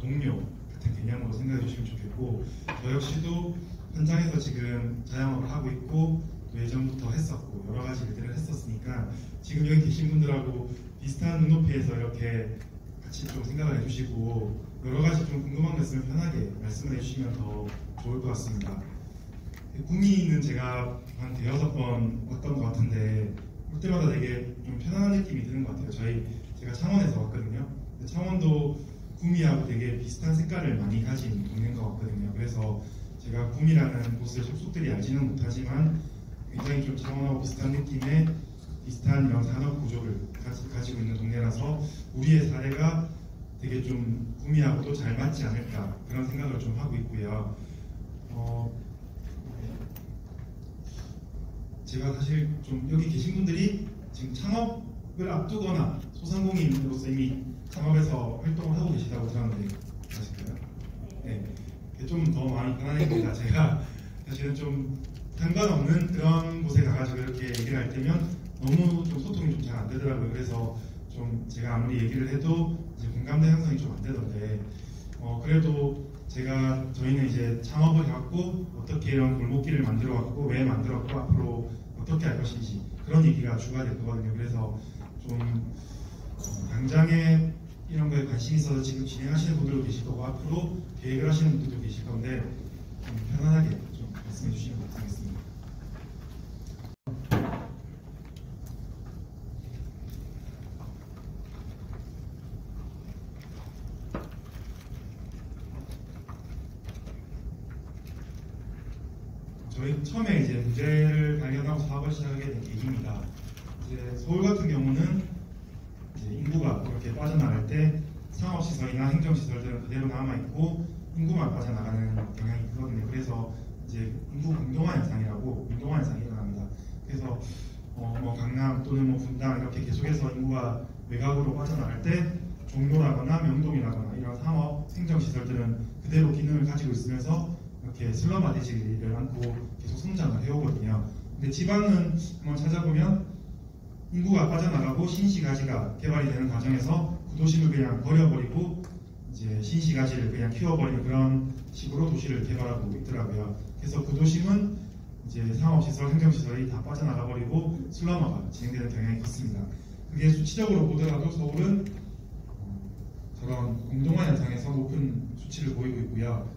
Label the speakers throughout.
Speaker 1: 동료 같은 개념으로 생각해 주시면 좋겠고, 저 역시도 현장에서 지금 자영업을 하고 있고 또 예전부터 했었고 여러 가지 일들을 했었으니까 지금 여기 계신 분들하고 비슷한 눈높이에서 이렇게 같이 좀 생각을 해주시고 여러 가지 좀 궁금한 거 있으면 편하게 말씀을 해주시면 더 좋을 것 같습니다. 구미는 제가 한 대여섯 번 왔던 것 같은데 올 때마다 되게 좀 편안한 느낌이 드는 것 같아요. 제가 창원에서 왔거든요. 창원도 구미하고 되게 비슷한 색깔을 많이 가진 동네인 것 같거든요. 그래서 제가 구미라는 곳을 속속들이 알지는 못하지만 굉장히 좀 창원하고 비슷한 느낌의 비슷한 이런 산업 구조를 가지고 있는 동네라서 우리의 사례가 되게 좀 구미하고도 잘 맞지 않을까 그런 생각을 좀 하고 있고요. 제가 사실 좀 여기 계신 분들이 지금 창업을 앞두거나 소상공인으로서 이미 창업에서 활동을 하고 계시다고 들었는데 아실까요? 네, 좀 더 마음이 편안해집니다. 제가 사실은 좀 상관없는 그런 곳에 가가지고 이렇게 얘기를 할 때면 너무 좀 소통이 좀 잘 안 되더라고요. 그래서 좀 제가 아무리 얘기를 해도 이제 공감대 형성이 좀 안 되던데 그래도 저희는 이제 창업을 해왔고 어떻게 이런 골목길을 만들어왔고 왜 만들었고 앞으로 어떻게 할 것인지 그런 얘기가 주가 될 거거든요. 그래서 좀 당장에 이런 거에 관심이 있어서 지금 진행하시는 분들도 계실 거고 앞으로 계획을 하시는 분들도 계실 건데 좀 편안하게 좀 말씀해 주시면 감사하겠습니다. 저희 처음에 이제 문제를 발견하고 사업을 시작하게 된 계기입니다. 이제 서울 같은 경우는 이제 인구가 그렇게 빠져나갈 때 상업시설이나 행정시설들은 그대로 남아있고 인구만 빠져나가는 경향이 크거든요. 그래서 이제 인구 공동화 현상이라고 운동화 현상이 일어납니다. 그래서 뭐 강남 또는 뭐 분당 이렇게 계속해서 인구가 외곽으로 빠져나갈 때 종로라거나 명동이라거나 이런 상업 행정시설들은 그대로 기능을 가지고 있으면서 이렇게 슬럼화되지를 않고 계속 성장을 해오거든요. 근데 지방은 한번 찾아보면 인구가 빠져나가고 신시가지가 개발이 되는 과정에서 구도심을 그냥 버려버리고 이제 신시가지를 그냥 키워버리는 그런 식으로 도시를 개발하고 있더라고요. 그래서 구도심은 이제 상업시설, 행정시설이 다 빠져나가버리고 슬럼화가 진행되는 경향이 컸습니다. 그게 수치적으로 보더라도 서울은 저런 공동화 현상에서 높은 수치를 보이고 있고요.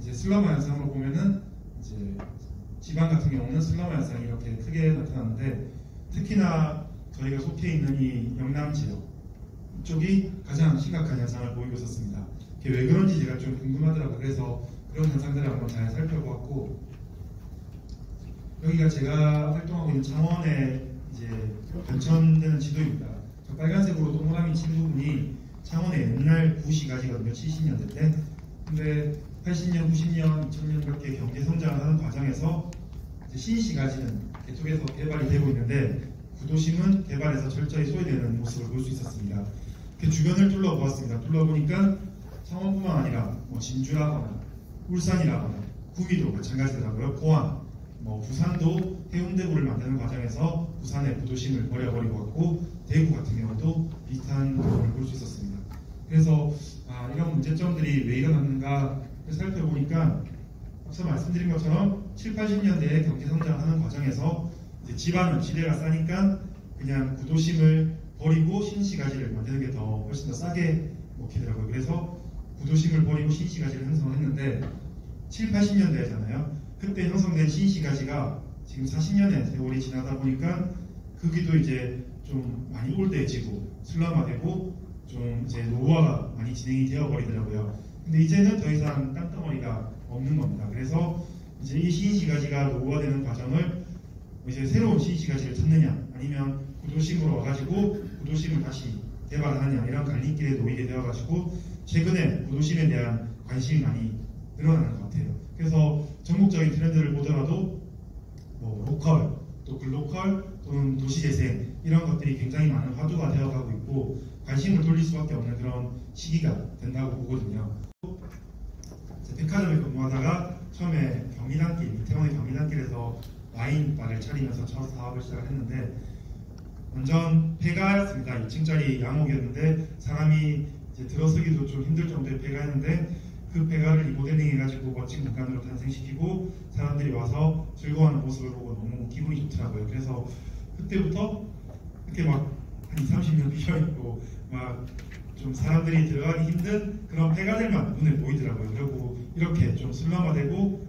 Speaker 1: 이제 슬럼화 현상으로 보면은 이제 지방 같은 경우는 슬럼화 현상이 이렇게 크게 나타나는데 특히나 저희가 속해 있는 이 영남 지역 이쪽이 가장 심각한 현상을 보이고 있었습니다. 그게 왜 그런지 제가 좀 궁금하더라고요. 그래서 그런 현상들을 한번 잘 살펴보았고 여기가 제가 활동하고 있는 창원의 이제 변천되는 지도입니다. 저 빨간색으로 동그라미 친 부분이 창원의 옛날 구시가지거든요. 70년대 때. 근데 80년, 90년, 2000년 이렇게 경제 성장을 하는 과정에서 이제 신시가지는 계속해서 개발이 되고 있는데 구도심은 개발에서 철저히 소외되는 모습을 볼 수 있었습니다. 그 주변을 둘러보았습니다. 둘러보니까 창원뿐만 아니라 뭐 진주라거나 울산이라거나 구미도 마찬가지더라고요. 포항, 뭐 부산도 해운대구를 만드는 과정에서 부산의 구도심을 버려버리고 왔고 대구 같은 경우도 비슷한 부분을 볼 수 있었습니다. 그래서 이런 문제점들이 왜 일어났는가 살펴보니까 앞서 말씀드린 것처럼 7, 80년대에 경제 성장하는 과정에서 이제 집안은 지대가 싸니까 그냥 구도심을 버리고 신시가지를 만드는 게 더 훨씬 더 싸게 먹히더라고요. 그래서 구도심을 버리고 신시가지를 형성을 했는데 7, 80년대잖아요. 그때 형성된 신시가지가 지금 40년의 세월이 지나다 보니까 거기도 이제 좀 많이 올드해지고 슬럼화되고 좀 이제 노후화가 많이 진행이 되어 버리더라고요. 근데 이제는 더 이상 땅덩어리가 없는 겁니다. 그래서 이제 이 신시가지가 노후화되는 과정을 이제 새로운 신시가지를 찾느냐 아니면 구도심으로 와가지고 구도심을 다시 개발하느냐 이런 갈림길에 놓이게 되어가지고 최근에 구도심에 대한 관심이 많이 늘어나는 것 같아요. 그래서 전국적인 트렌드를 보더라도 뭐 로컬 또 글로컬 또는 도시재생 이런 것들이 굉장히 많은 화두가 되어가고 있고 관심을 돌릴 수밖에 없는 그런 시기가 된다고 보거든요. 백화점에 근무하다가 처음에 경리단길, 이태원의 경리단길에서 와인바를 차리면서 첫 사업을 시작을 했는데 완전 폐가였습니다. 2층짜리 양옥이었는데 사람이 이제 들어서기도 좀 힘들 정도의 폐가였는데 그 폐가를 리모델링 해가지고 멋진 공간으로 탄생시키고 사람들이 와서 즐거워하는 모습을 보고 너무 기분이 좋더라고요. 그래서 그때부터 이렇게 막 한 20-30년 비어있고 막 좀 사람들이 들어가기 힘든 그런 폐가들만 눈에 보이더라고요. 그리고 이렇게 좀 슬럼화되고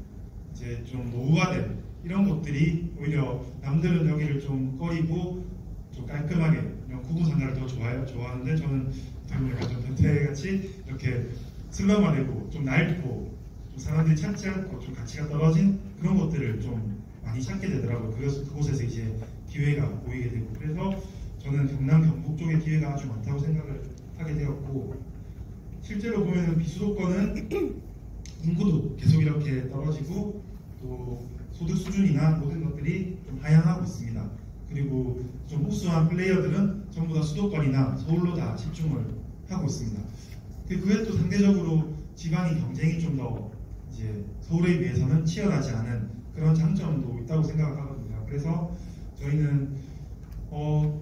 Speaker 1: 이제 좀 노후화된 이런 곳들이 오히려 남들은 여기를 좀 꺼리고 좀 깔끔하게 이런 구분상가를 더 좋아하는데 저는 약간 좀 변태같이 이렇게 슬럼화되고 좀 낡고 좀 사람들이 찾지 않고 좀 가치가 떨어진 그런 것들을 좀 많이 찾게 되더라고요. 그래서 그곳에서 이제 기회가 보이게 되고 그래서 저는 경남 경북 쪽에 기회가 아주 많다고 생각을 하게 되었고 실제로 보면 비수도권은 인구도 계속 이렇게 떨어지고 또 소득 수준이나 모든 것들이 좀 하향하고 있습니다. 그리고 좀 우수한 플레이어들은 전부 다 수도권이나 서울로 다 집중을 하고 있습니다. 그 외에 또 상대적으로 지방의 경쟁이 좀 더 이제 서울에 비해서는 치열하지 않은 그런 장점도 있다고 생각을 하거든요. 그래서 저희는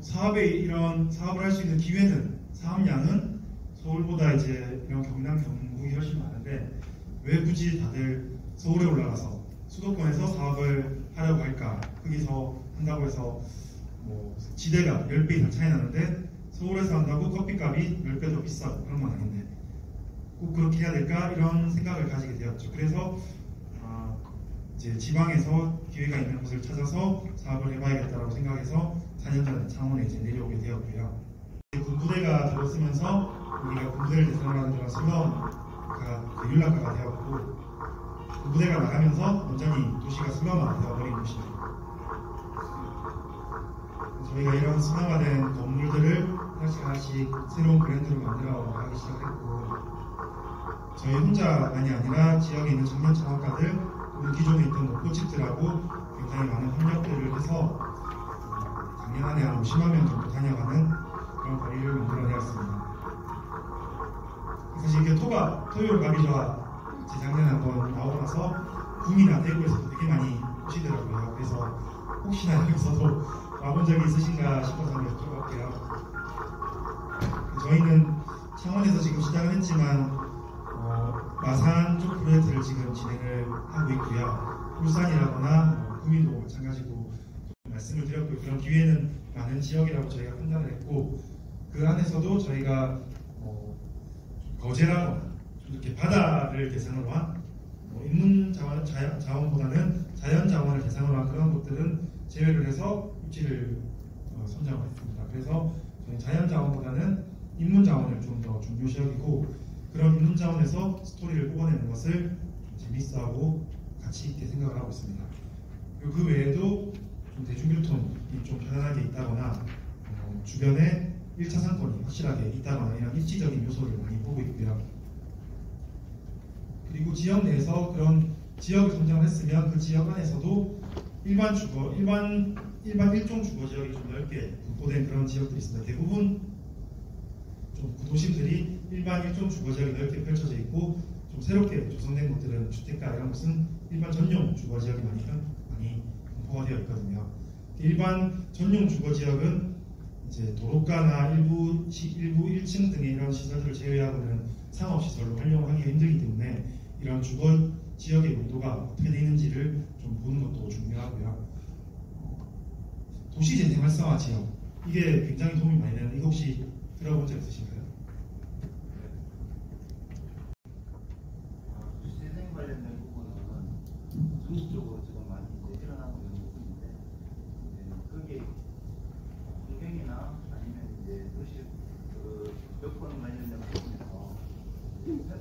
Speaker 1: 사업에 이런 사업을 할 수 있는 기회는 사업량은 서울보다 이제 이런 경남 경북이 훨씬 많은데 왜 굳이 다들 서울에 올라가서 수도권에서 사업을 하려고 할까? 거기서 한다고 해서 뭐 지대가 10배 이상 차이 나는데 서울에서 한다고 커피값이 10배 더 비싸고 그런 건 아닌데 꼭 그렇게 해야 될까? 이런 생각을 가지게 되었죠. 그래서 이제 지방에서 기회가 있는 곳을 찾아서 사업을 해봐야겠다고 생각해서 4년 전에 창원에 이제 내려오게 되었고요. 군부대가 들어서면서 우리가 군부대를 대상으로 하는 그런 슬럼가 윤락가가 되었고 군부대가 나가면서 완전히 도시가 슬럼화가 되어버린 곳이죠. 저희가 이런 슬럼화된 건물들을 하나씩 하나씩 새로운 브랜드로 만들어 나가기 시작했고 저희 혼자만이 아니라 지역에 있는 청년 창업가들 또는 기존에 있던 노포집들하고 굉장히 많은 협력들을 해서 작년 안에 한 50만 명 정도 다녀가는 그런 거리를 만들어내었습니다. 사실 이게 토요일 가비저가 재작년에 한번 나오고 나서 구미나 대구에서도 되게 많이 오시더라고요. 그래서 혹시나 여기서도 와본 적이 있으신가 싶어서 한번 여쭤볼게요. 저희는 창원에서 지금 시작을 했지만 마산 쪽 프로젝트를 지금 진행을 하고 있고요. 울산이라거나 구미도 마찬가지고 말씀을 드렸고 그런 기회는 많은 지역이라고 저희가 판단을 했고 그 안에서도 저희가 거제라거나 이렇게 바다를 대상으로 한 인문 자원보다는 자연 자원을 대상으로 한 그런 곳들은 제외를 해서 입지를 선정을 했습니다. 그래서 저희 자연 자원보다는 인문 자원을 좀 더 중요시 여기고 그런 인문 자원에서 스토리를 뽑아내는 것을 재밌어하고 가치 있게 생각을 하고 있습니다. 그리고 그 외에도 좀 대중교통이 좀 편안하게 있다거나 주변에 1차 상권이 확실하게 있다거나 이런 입지적인 요소를 많이 보고 있고요. 그리고 지역 내에서 그런 지역을 선정을 했으면 그 지역 안에서도 일반 일종 주거 지역이 좀 넓게 분포된 그런 지역들이 있습니다. 대부분 좀 구도심들이 일반 일종 주거 지역이 넓게 펼쳐져 있고 좀 새롭게 조성된 곳들은 주택가 이런 곳은 일반 전용 주거 지역이 많이 분포가 되어 있거든요. 일반 전용 주거 지역은 이제 도로가나 일부 1층 등의 이런 시설들을 제외하고는 상업시설로 활용하기가 힘들기 때문에 이런 주거 지역의 용도가 어떻게 되어 있는지를 좀 보는 것도 중요하고요. 도시재생 활성화 지역 이게 굉장히 도움이 많이 되는 이거 혹시 들어본 적 있으신가요?
Speaker 2: 도시재생 관련된 부분은 전국적으로 지금 많이 이제 일어나고 있는 부분인데 그게 환경이나 아니면 이제 도시 여건 관련된 부분에서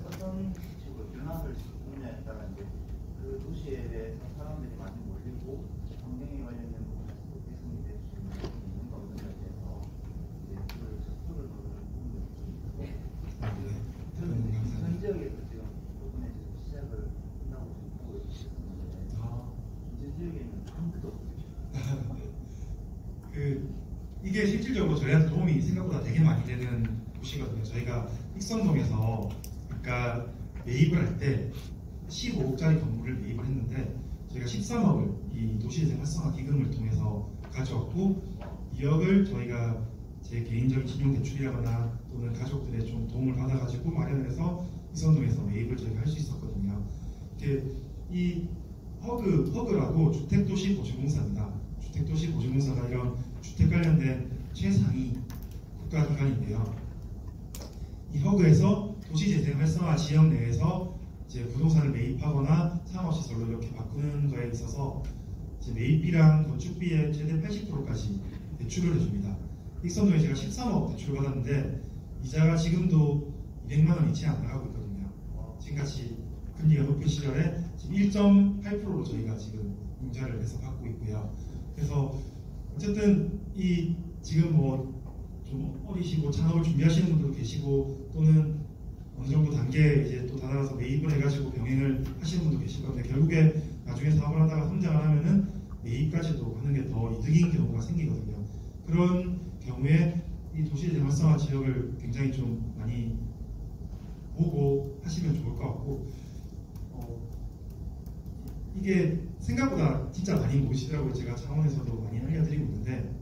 Speaker 2: 어떤 식으로 변화를 시키느냐에 따라 이제 그 도시에 대해서 사람들이 많이 몰리고 환경에 관련된 부분에서 개선이 될 수 있는 거 없는가에 대해서 이제 그 척도를 놓는 부분이 있고 현 지역에서 지금 부분에 지금 시작을 한다고 지금 보고 있는데 현 지역에는 아무것도 없어요.
Speaker 1: 이게 실질적으로 저희한테 도움이 생각보다 되게 많이 되는 곳이거든요. 저희가 익선동에서 그러니까 매입을 할 때 15억짜리 건물을 매입을 했는데 저희가 13억을 이 도시재생 활성화 기금을 통해서 가져왔고 2억을 저희가 제 개인적인 신용 대출이라거나 또는 가족들의 좀 도움을 받아가지고 마련해서 이선동에서 매입을 저희가 할 수 있었거든요. 이 허그라고 주택도시보증공사입니다. 주택도시보증공사가 이런 주택 관련된 최상위 국가기관인데요. 이 허그에서 도시재생 활성화 지역 내에서 이제 부동산을 매입하거나 상업시설로 이렇게 바꾸는 거에 있어서 이제 매입비랑 건축비의 최대 80%까지 대출을 해줍니다. 익선동에 제가 13억 대출 받았는데 이자가 지금도 200만 원 이치 안 나가고 있거든요. 지금같이 금리가 높은 시절에 지금 1.8%로 저희가 지금 융자를 해서 받고 있고요. 그래서 어쨌든 이 지금 뭐 좀 어리시고 창업을 준비하시는 분들도 계시고 또는 어느 정도 단계에 이제 또 다다라서 매입을 해가지고 병행을 하시는 분도 계실 건데 결국에 나중에 사업을 하다가 성장을 하면은 매입까지도 하는 게 더 이득인 경우가 생기거든요. 그런 경우에 이 도시재생 활성화 지역을 굉장히 좀 많이 보고 하시면 좋을 것 같고 이게 생각보다 진짜 많이 모이시더라고요. 제가 창원에서도 많이 알려드리고 있는데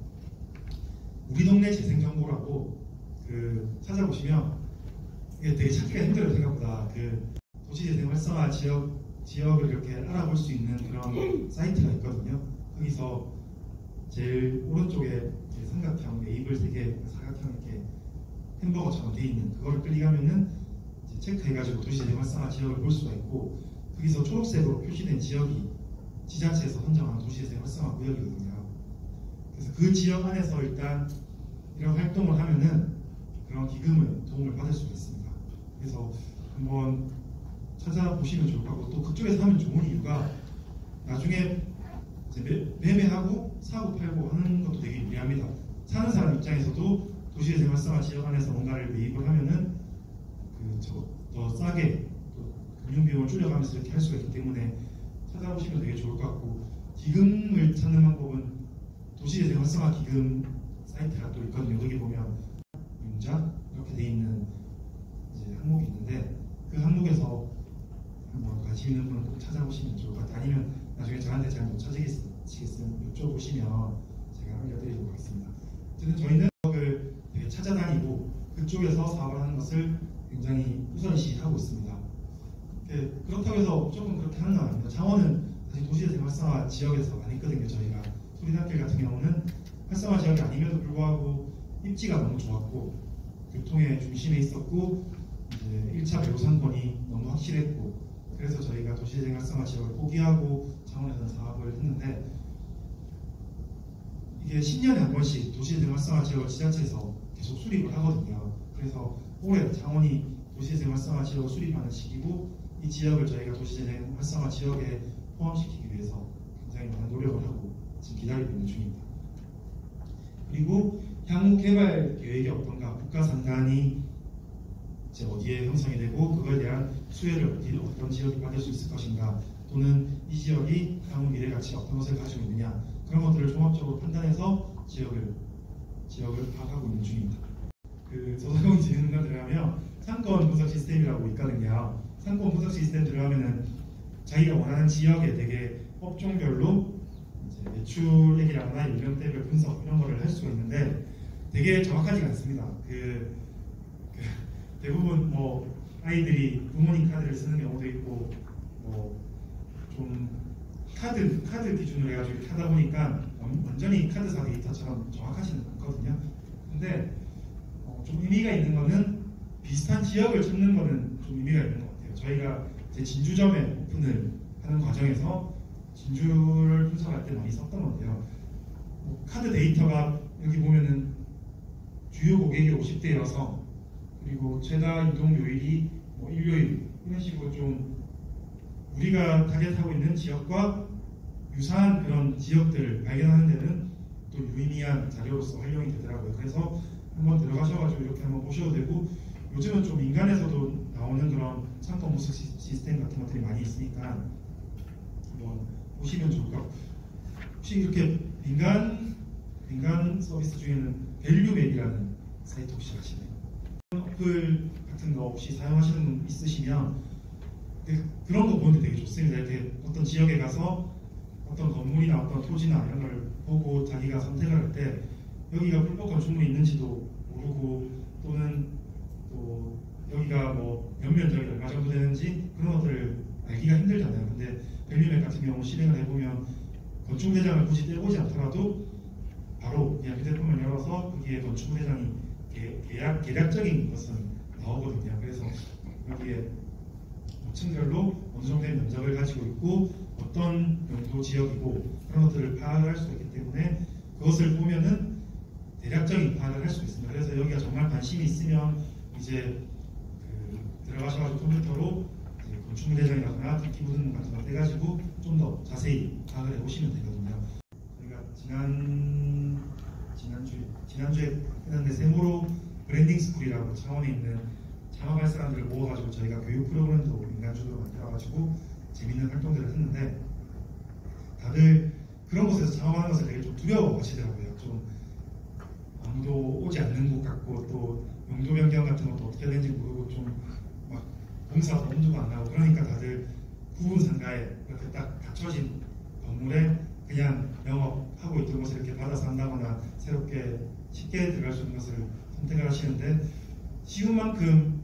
Speaker 1: 우리 동네 재생정보라고 찾아보시면 이게 되게 찾기가 힘들어요. 생각보다 도시재생 활성화 지역을 이렇게 알아볼 수 있는 그런 사이트가 있거든요. 거기서 제일 오른쪽에 삼각형 매입을 되게 사각형 이렇게 햄버거처럼 돼 있는 그거를 클릭하면은 이제 체크해가지고 도시재생 활성화 지역을 볼 수가 있고 거기서 초록색으로 표시된 지역이 지자체에서 선정한 도시재생 활성화 구역이거든요. 그래서 그 지역 안에서 일단 이런 활동을 하면은 그런 기금을 도움을 받을 수가 있습니다. 그래서 한번 찾아보시면 좋을 것 같고 또 그쪽에서 하면 좋은 이유가 나중에 이제 매매하고 사고 팔고 하는 것도 되게 유리합니다. 사는 사람 입장에서도 도시재생 활성화 지역 안에서 뭔가를 매입을 하면은 더 싸게 또 금융비용을 줄여가면서 이렇게 할 수가 있기 때문에 찾아보시면 되게 좋을 것 같고 기금을 찾는 방법은 도시재생 활성화 기금 사이트가 또 있거든요. 여기 보면 융자 이렇게 돼 있는 이제 항목이 있는데 그 항목에서 한번 관심 있는 분은 꼭 찾아보시면 좋을 것 같아요. 아니면 나중에 저한테 잘 못 찾으시겠으면 여쭤보시면 제가 알려드리도록 하겠습니다. 어쨌든 저희는 그걸 되게 찾아다니고 그쪽에서 사업을 하는 것을 굉장히 우선시하고 있습니다. 그렇다고 해서 무조건 그렇게 하는 건 아닙니다. 창원은 사실 도시재생 활성화 지역에서 많이 있거든요. 저희가 소리단길 같은 경우는 활성화 지역이 아님에도 불구하고 입지가 너무 좋았고 교통의 중심에 있었고 이제 1차 배후 상권이 너무 확실했고 그래서 저희가 도시재생 활성화 지역을 포기하고 창원에서는 사업을 했는데 이게 10년에 한 번씩 도시재생 활성화 지역을 지자체에서 계속 수립을 하거든요. 그래서 올해 창원이 도시재생 활성화 지역을 수립하는 시기고 이 지역을 저희가 도시재생 활성화 지역에 포함시키기 위해서 굉장히 많은 노력을 하고 지금 기다리고 있는 중입니다. 그리고 향후 개발 계획이 어떤가, 국가 산단이 이제 어디에 형성이 되고 그거에 대한 수혜를 어떤 지역이 받을 수 있을 것인가, 또는 이 지역이 향후 미래 가치가 어떤 것을 가지고 있느냐, 그런 것들을 종합적으로 판단해서 지역을 파악하고 있는 중입니다. 소상공인진흥공단 들어가면 상권 분석 시스템이라고 있거든요. 상권 분석 시스템 들어가면은 자기가 원하는 지역에 되게 업종별로 이제 매출액이라거나 연령대별 분석 이런 거를 할 수가 있는데 되게 정확하지가 않습니다. 대부분 뭐 아이들이 부모님 카드를 쓰는 경우도 있고 뭐 좀 카드 기준으로 해가지고 이렇게 하다 보니까 완전히 카드사 데이터처럼 정확하지는 않거든요. 근데 좀 의미가 있는 거는 비슷한 지역을 찾는 거는 좀 의미가 있는 것 같아요. 저희가 이제 진주점에 오픈을 하는 과정에서 진주를 분석할 때 많이 썼던 건데요. 카드 데이터가 여기 보면은 주요 고객이 50대 여성, 그리고 최다 이동 요일이 뭐 일요일, 이런 식으로 좀 우리가 타겟하고 있는 지역과 유사한 그런 지역들을 발견하는 데는 또 유의미한 자료로서 활용이 되더라고요. 그래서 한번 들어가셔가지고 이렇게 한번 보셔도 되고, 요즘은 좀 민간에서도 나오는 그런 상권 분석 시스템 같은 것들이 많이 있으니까 한번 보시면 좋을 것 같고, 혹시 이렇게 민간 서비스 중에는 밸류맵이라는 사이트 혹시 아시나요? 어플 같은 거 혹시 사용하시는 분 있으시면 그런 거 보는데 되게 좋습니다. 이렇게 어떤 지역에 가서 어떤 건물이나 어떤 토지나 이런 걸 보고 자기가 선택을 할 때 여기가 불법 건축물이 있는지도 모르고 또는 또 여기가 뭐 연면적이 얼마 정도 되는지 그런 것들을 알기가 힘들잖아요. 근데 밸류맵 같은 경우 실행을 해보면 건축 대장을 굳이 떼보지 않더라도 바로 그냥 휴대폰을 열어서 거기에 건축 대장이 계략적인 것은 나오거든요. 그래서 여기에 층별로 어느 정도의 면적을 가지고 있고 어떤 용도 지역이고 그런 것들을 파악할 수 있기 때문에 그것을 보면은 대략적인 파악을 할 수 있습니다. 그래서 여기가 정말 관심이 있으면 이제 들어가셔가지고 컴퓨터로 건축물 대장이라거나 듣기 부등 같은 거 떼가지고 좀 더 자세히 파악을 해보시면 되거든요. 저희가 지난주에 했는데 세모로 브랜딩 스쿨이라고 창원에 있는 창업할 사람들을 모아가지고 저희가 교육 프로그램도 인간주도로 만들어가지고 재밌는 활동들을 했는데 다들 그런 곳에서 창업하는 것을 되게 좀 두려워하시더라고요. 좀 아무도 오지 않는 곳 같고 또 용도 변경 같은 것도 어떻게 되는지 모르고 좀 막 공사도 엄두가 안 나고 그러니까 다들 구분 상가에 이렇게 딱 닫혀진 건물에 그냥 영업하고 있던 것을 이렇게 받아서 한다거나 새롭게 쉽게 들어갈 수 있는 것을 선택을 하시는데 쉬운 만큼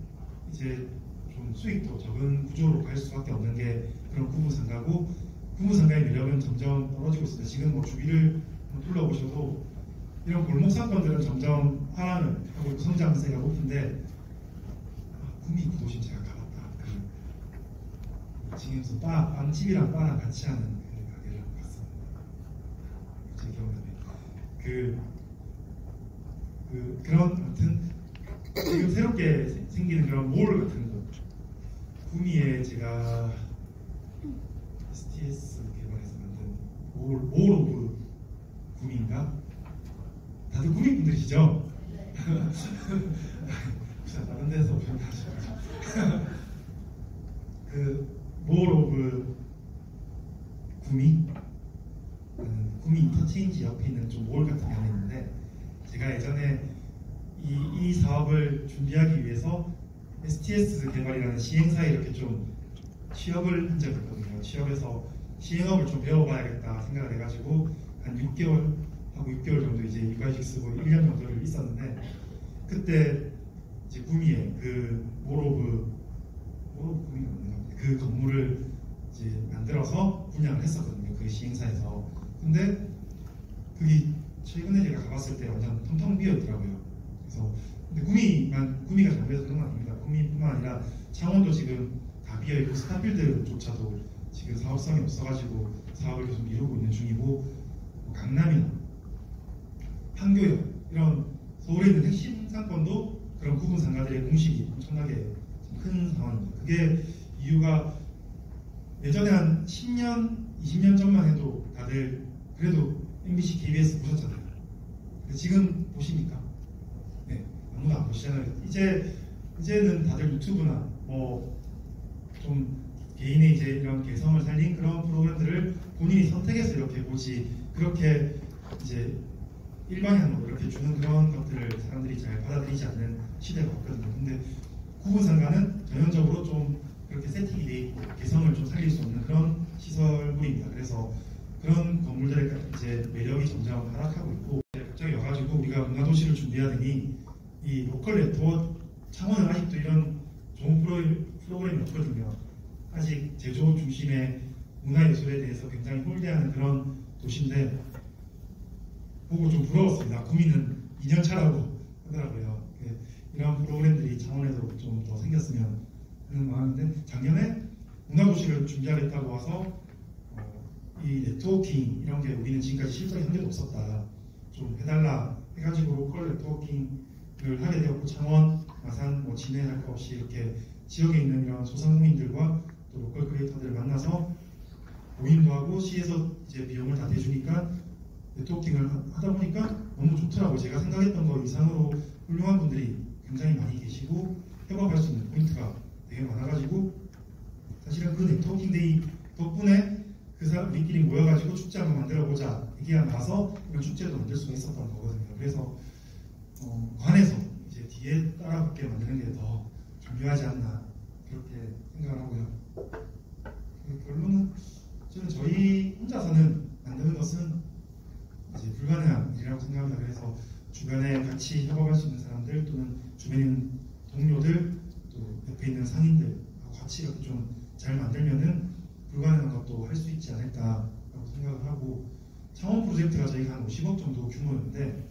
Speaker 1: 이제 좀 수익도 적은 구조로 갈 수밖에 없는 게 그런 구분 상가고 구분 상가의 매력은 점점 떨어지고 있습니다. 지금 뭐 주위를 둘러보셔도 이런 골목 상권들은 점점 화랑을 하고 있고 성장세가 높은데 구미 구도심 제가 가봤다. 지금 무슨 빵집이랑 바랑 같이 하는 그 가게를 갔었는데 제 기억나네. 그런 아무튼 지금 새롭게 생기는 그런 몰 같은 거 구미에 제가 STS 개발해서 만든 몰 오브 구미인가? 다들 구미 분들이시죠? 다른 데서 오셨나 그몰 오브 구미 구미 인터체인지 옆에 있는 좀 몰 같은 게 하나 있는데 제가 예전에 이 사업을 준비하기 위해서 STS 개발이라는 시행사에 이렇게 좀 취업을 한 적이 있거든요. 취업해서 시행업을 좀 배워봐야겠다 생각을 해가지고 한 6개월 하고 6개월 정도 이제 이과식 쓰고 1년 정도를 있었는데 그때 이제 구미에 그 모로브 구미가 맞나요? 그 건물을 이제 만들어서 분양을 했었거든요. 그 시행사에서. 근데 그게 최근에 제가 가봤을 때 완전 텅텅 비어 있더라고요. 그래서 근데 구미가 잘돼서 그런 건 아닙니다. 구미뿐만 아니라 창원도 지금 다 비어 있고 스타필드조차도 지금 사업성이 없어가지고 사업을 계속 미루고 있는 중이고 강남이나 판교역 이런 서울에 있는 핵심 상권도 그런 구분 상가들의 공식이 엄청나게 큰 상황입니다. 그게 이유가 예전에 한 10년, 20년 전만 해도 다들 그래도 MBC, KBS 보셨잖아요. 근데 지금 보십니까? 네, 아무도 안 보시잖아요. 이제는 다들 유튜브나 뭐 좀 개인의 이제 이런 개성을 살린 그런 프로그램들을 본인이 선택해서 이렇게 보지 그렇게 이제 일방향으로 이렇게 주는 그런 것들을 사람들이 잘 받아들이지 않는 시대가 왔거든요. 근데 구분상가는 전형적으로 좀 그렇게 세팅이 돼 있고 개성을 좀 살릴 수 없는 그런 시설물입니다. 그래서 그런 건물들의 이제 매력이 점점 하락하고 있고 갑자기 와가지고 우리가 문화도시를 준비하더니 이 로컬 네트워크 창원은 아직도 이런 좋은 프로그램이 없거든요. 아직 제조 중심의 문화예술에 대해서 굉장히 홀대하는 그런 도시인데 보고 좀 부러웠습니다. 구미는 2년 차라고 하더라고요. 이런 프로그램들이 창원에도 좀 더 생겼으면 하는 마음인데 작년에 문화도시를 준비하겠다고 와서 이 네트워킹 이런 게 우리는 지금까지 실적이 한 개도 없었다. 좀 해달라 해가지고 로컬 네트워킹을 하게 되었고 창원, 마산, 뭐 진해 할 거 없이 이렇게 지역에 있는 이런 소상공인들과 또 로컬 크리에이터들을 만나서 모임도 하고 시에서 이제 비용을 다 대주니까 네트워킹을 하다 보니까 너무 좋더라고요. 제가 생각했던 거 이상으로 훌륭한 분들이 굉장히 많이 계시고 협업할 수 있는 포인트가 되게 많아가지고 사실은 그 네트워킹 데이 덕분에 그 사람 우리끼리 모여가지고 축제 한번 만들어보자 얘기가 나서 이런 축제도 만들 수가 있었던 거거든요. 그래서 관에서 이제 뒤에 따라붙게 만드는 게 더 중요하지 않나 그렇게 생각을 하고요. 결론은 저는 저희 혼자서는 만드는 것은 이제 불가능한 일이라고 생각합니다. 그래서 주변에 같이 협업할 수 있는 사람들 또는 주변에 있는 동료들 또 옆에 있는 상인들하고 같이 이렇게 좀 잘 만들면은 불가능한 것도 할 수 있지 않을까라고 생각을 하고 창원 프로젝트가 저희가 한 50억 정도 규모였는데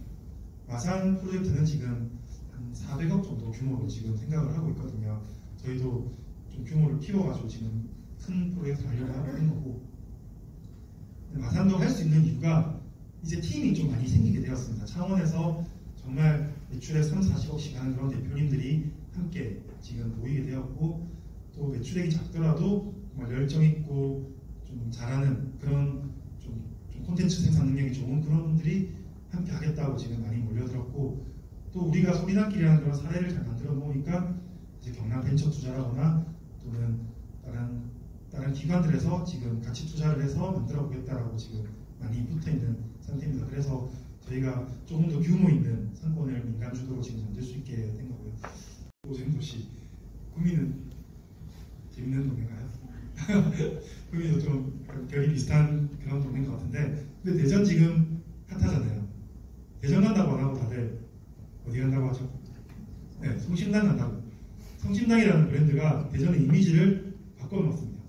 Speaker 1: 마산 프로젝트는 지금 한 400억 정도 규모로 지금 생각을 하고 있거든요. 저희도 좀 규모를 키워가지고 지금 큰 프로젝트를 하려고 하는 거고 마산도 할 수 있는 이유가 이제 팀이 좀 많이 생기게 되었습니다. 창원에서 정말 매출액 3, 40억씩 하는 그런 대표님들이 함께 지금 모이게 되었고 또 매출액이 작더라도 정말 열정 있고 좀 잘하는 그런 좀 콘텐츠 생산 능력이 좋은 그런 분들이 함께 하겠다고 지금 많이 몰려들었고 또 우리가 소리난길이라는 그런 사례를 잘 만들어 놓으니까 이제 경남 벤처 투자라거나 또는 다른 기관들에서 지금 같이 투자를 해서 만들어 보겠다라고 지금 많이 붙어 있는 상태입니다. 그래서 저희가 조금 더 규모 있는 상권을 민간 주도로 지금 만들 수 있게 된 거고요. 오정도시 구미는 재밌는 동네가요? 구미도 좀 결이 비슷한 그런 동네인 것 같은데 근데 대전 지금 핫하잖아요. 대전 간다고 안 하고 다들 어디 간다고 하죠? 네, 성심당 간다고. 성심당이라는 브랜드가 대전의 이미지를 바꿔놓았습니다.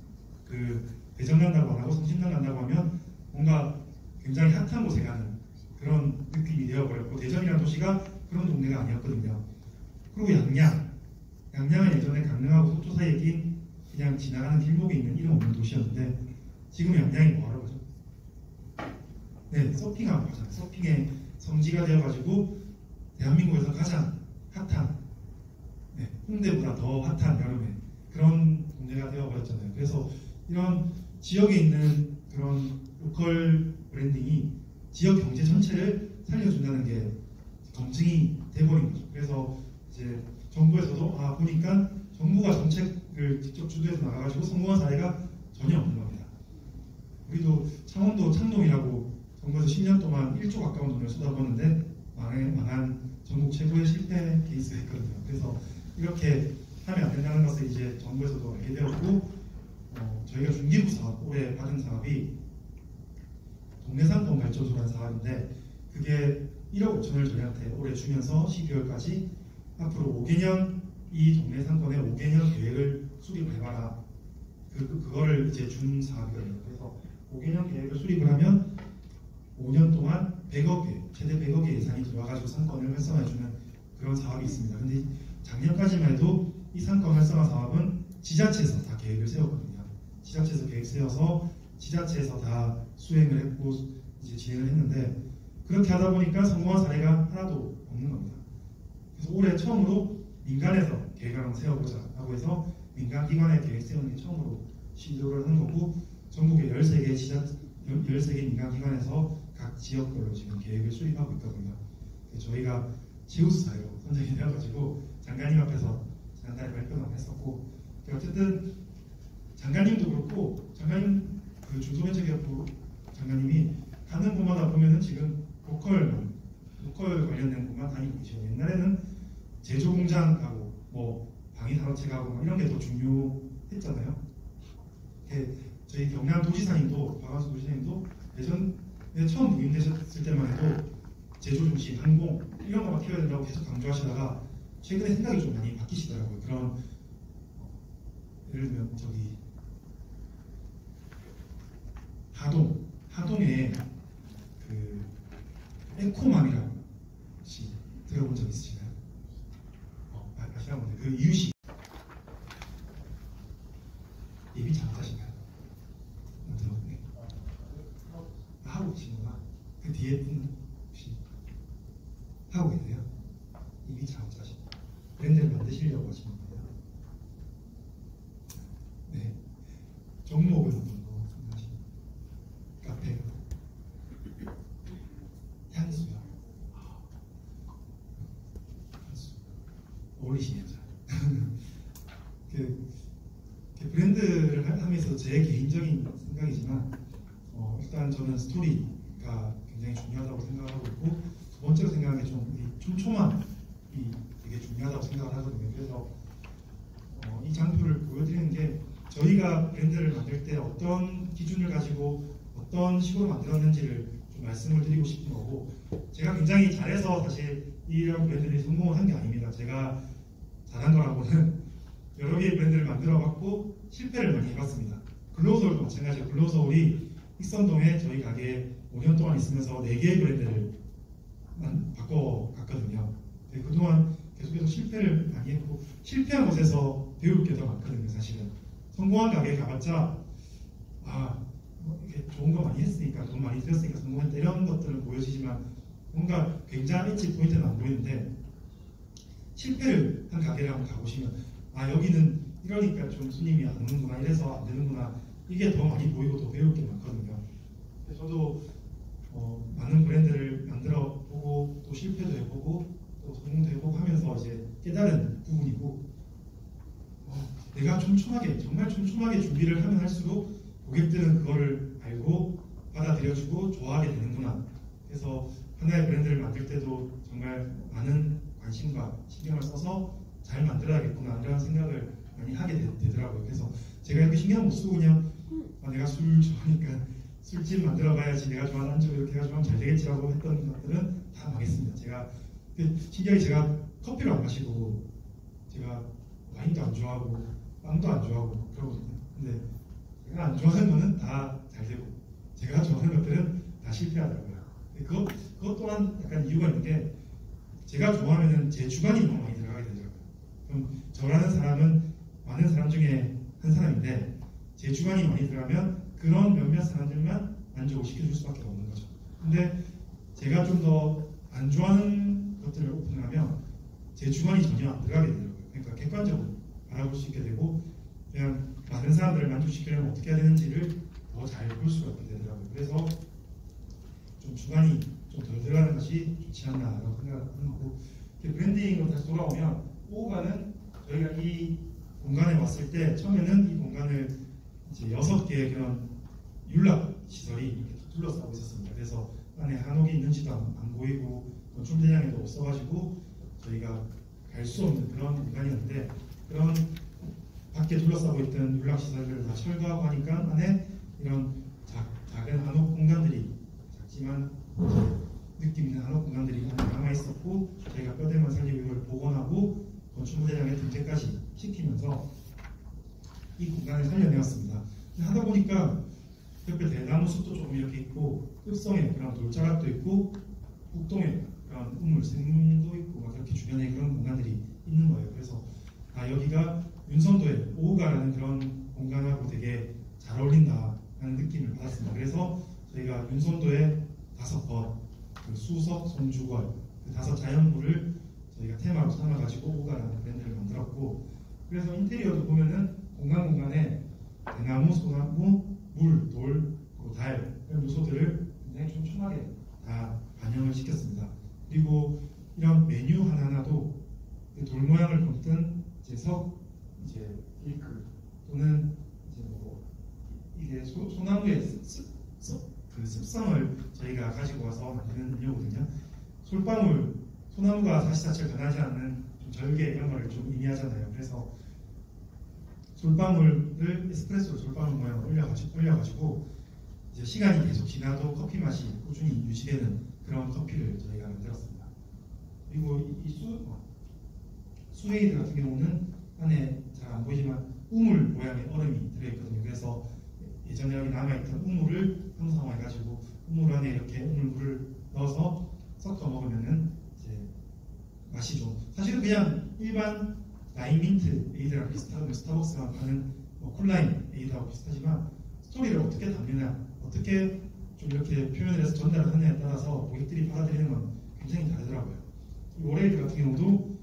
Speaker 1: 그 대전 간다고 안 하고 성심당 간다고 하면 뭔가 굉장히 핫한 곳에 가는 그런 느낌이 되어버렸고 대전이라는 도시가 그런 동네가 아니었거든요. 그리고 양양은 예전에 강릉하고 속초 사이에 낀 그냥 지나가는 길목에 있는 이름 없는 도시였는데 지금 양양이 뭐하러 가죠? 네, 서핑하고 가잖아요. 서핑의 성지가 되어가지고 대한민국에서 가장 핫한 홍대보다 더 핫한 여름에 그런 동네가 되어버렸잖아요. 그래서 이런 지역에 있는 그런 로컬 브랜딩이 지역 경제 전체를 살려준다는 게 검증이 돼버린 거죠. 그래서 이제 정부에서도 보니까 정부가 정책을 직접 주도해서 나가가지고 성공한 사례가 전혀 없는 겁니다. 우리도 창원도 창동이라고 정부에서 10년 동안 1조 가까운 돈을 쏟아부었는데 망한 전국 최고의 실패 케이스가 있거든요. 그래서 이렇게 하면 안 된다는 것을 이제 정부에서도 알게 되었고 저희가 중기부 사업 올해 받은 사업이 동네상권 발전소라는 사업인데 그게 1억 5천을 저희한테 올해 주면서 12월까지 앞으로 5개년 이 동네상권의 5개년 계획을 수립해봐라. 그거를 이제 준 사업이거든요. 그래서 5개년 계획을 수립을 하면 5년 동안 100억의 최대 100억의 예산이 들어와가지고 상권을 활성화해주는 그런 사업이 있습니다. 근데 작년까지만 해도 이 상권 활성화 사업은 지자체에서 다 계획을 세웠거든요. 지자체에서 계획 세워서 지자체에서 다 수행을 했고 이제 진행을 했는데 그렇게 하다 보니까 성공한 사례가 하나도 없는 겁니다. 그래서 올해 처음으로 민간에서 계획을 한번 세워보자 하고 해서 민간기관의 계획 세우는 게 처음으로 시도를 한 거고 전국의 13개 민간기관에서 각 지역별로 지금 계획을 수립하고 있거든요. 저희가 제우스 사회로 선정이 되어가지고 장관님 앞에서 지난달에 발표도 했었고 어쨌든 장관님도 그렇고 장관님 그 중소벤처기업부 장관님이 가는 곳마다 보면은 지금 로컬 관련된 곳만 다니고 계시고 옛날에는 제조공장하고 뭐 방위산업체하고 이런 게 더 중요했잖아요. 저희 경남 도지사님도 박완수 도지사님도 예전에 처음 부임되셨을 때만 해도 제조 중심, 항공 이런 거만 키워야 된다고 계속 강조하시다가 최근에 생각이 좀 많이 바뀌시더라고요. 그런 예를 들면 저기 하동에 그 에코맘이라고 혹시 들어본 적 있으신가요? 아시나 본데 그 이유식 예비 장사신가요? 들어보네. 하고 계시구나. 그 뒤에 분 혹시 하고 계세요? 예비 장사신 브랜드를 만드시려고 하시는 거예요? 네. 종목은 어떤 거 생각하시나요? 카페 향수요. 향수 어울리시네요. 그 브랜드를 하면서 제 개인적인 생각이지만 일단 저는 스토리가 굉장히 중요하다고 생각하고 있고 두 번째로 생각하는 게 좀 촘촘함이 되게 중요하다고 생각을 하거든요. 그래서 이 장표를 보여드리는 게 저희가 브랜드를 만들 때 어떤 기준을 가지고 어떤 식으로 만들었는지를 좀 좀 말씀을 드리고 싶은 거고, 제가 굉장히 잘해서 사실 이런 브랜드들이 성공을 한 게 아닙니다. 제가 잘한 거라고는 여러 개의 브랜드를 만들어봤고 실패를 많이 해봤습니다. 글로서울도 마찬가지예요. 글로서울이 익선동에 저희 가게에 5년 동안 있으면서 4개의 브랜드를 바꿔갔거든요. 그동안 계속해서 실패를 많이 했고, 실패한 곳에서 배울 게 더 많거든요. 사실은 성공한 가게에 가봤자 이렇게 좋은 거 많이 했으니까, 돈 많이 들였으니까 성공했다, 이런 것들은 보여지지만 뭔가 굉장한 엣지 포인트는 안 보이는데, 실패를 한 가게를 한번 가보시면 여기는 이러니까 좀 손님이 안 오는구나, 이래서 안 되는구나, 이게 더 많이 보이고 더 배울 게 많거든요. 저도 많은 브랜드를 만들어 보고 또 실패도 해보고 또 성공도 해보고 하면서 이제 깨달은 부분이고, 내가 촘촘하게, 정말 촘촘하게 준비를 하면 할수록 고객들은 그거를 알고 받아들여주고 좋아하게 되는구나. 그래서 하나의 브랜드를 만들 때도 정말 많은 관심과 신경을 써서 잘 만들어야겠구나, 이런 생각을 많이 하게 되더라고요. 그래서 제가 이렇게 신경 못 쓰고 그냥 내가 술 좋아하니까 술집 만들어봐야지, 내가 좋아하는 안주 이렇게 해가지고 하면 잘 되겠지라고 했던 것들은 다 망했습니다. 신기하게 제가 커피를 안 마시고, 제가 와인도 안 좋아하고 빵도 안 좋아하고 그러거든요. 근데 제가 안 좋아하는 거는 다 잘 되고, 제가 좋아하는 것들은 다 실패하더라고요. 그것 또한 약간 이유가 있는 게, 제가 좋아하면은 제 주관이 너무 많이 들어가게 되더라고요. 그럼 저라는 사람은 많은 사람 중에 한 사람인데, 제 주관이 많이 들어가면 그런 몇몇 사람들만 만족을 시켜줄 수밖에 없는 거죠. 근데 제가 좀 더 안 좋아하는 것들을 오픈하면 제 주관이 전혀 안 들어가게 되더라고요. 그러니까 객관적으로 바라볼 수 있게 되고, 그냥 많은 사람들을 만족시키려면 어떻게 해야 되는지를 더 잘 볼 수가 있게 되더라고요. 그래서 좀 주관이 좀 덜 들어가는 것이 좋지 않나라고 생각하는 거고, 브랜딩으로 다시 돌아오면, 오가는 저희가 이 공간에 왔을 때 처음에는 이 공간을 이제 6개의 그런 율락 시설이 이렇게 둘러싸고 있었습니다. 그래서 안에 한옥이 있는지도 안 보이고 건축대장에도 없어가지고 저희가 갈 수 없는 그런 공간이었는데, 그런 밖에 둘러싸고 있던 율락 시설들을 다 철거하고 하니까 안에 이런 작은 한옥 공간들이, 작지만 느낌 있는 한옥 공간들이 안에 남아 있었고, 저희가 뼈대만 살리고 이걸 복원하고 건축부대장의 등재까지 시키면서 이 공간을 살려내었습니다. 하다 보니까 옆에 대나무 숲도 조금 이렇게 있고, 흑성에 그런 돌자락도 있고, 북동에 그런 우물, 생물도 있고, 막 이렇게 주변에 그런 공간들이 있는 거예요. 그래서 여기가 윤선도의 오가라는 그런 공간하고 되게 잘 어울린다라는 느낌을 받았습니다. 그래서 저희가 윤선도의 5번, 그 수석, 송주걸, 그 5 자연물을 저희가 테마로 삼아가지고 오가라는 브랜드를 만들었고, 그래서 인테리어도 보면은 공간에 대나무, 소나무, 물, 돌, 그리고 달, 이런 요소들을 굉장히 촘촘하게 다 반영을 시켰습니다. 그리고 이런 메뉴 하나하나도 돌 모양을 걷든 이제 일크 또는 이제 이게 소나무의 그 습성을 저희가 가지고 와서 만드는 음료거든요. 솔방울, 소나무가 사시사철 변하지 않는 좀 절개 이런 거를 좀 의미하잖아요. 그래서 솔방울을 에스프레소 솔방울 모양으로 올려가지고 이제 시간이 계속 지나도 커피 맛이 꾸준히 유지되는 그런 커피를 저희가 만들었습니다. 그리고 이 수웨이드 같은 경우는 안에 잘 안 보이지만 우물 모양의 얼음이 들어있거든요. 그래서 예전에 여기 남아있던 우물을 형성해가지고 우물 안에 이렇게 우물물을 넣어서 섞어 먹으면은 이제 맛이 좀, 사실은 그냥 일반 라임민트 에이드랑 비슷하고 스타벅스가 파는 쿨라임 에이드하고 비슷하지만, 스토리를 어떻게 담느냐, 어떻게 좀 이렇게 표현을 해서 전달을 하느냐에 따라서 고객들이 받아들이는 건 굉장히 다르더라고요. 이 오레이드 같은 경우도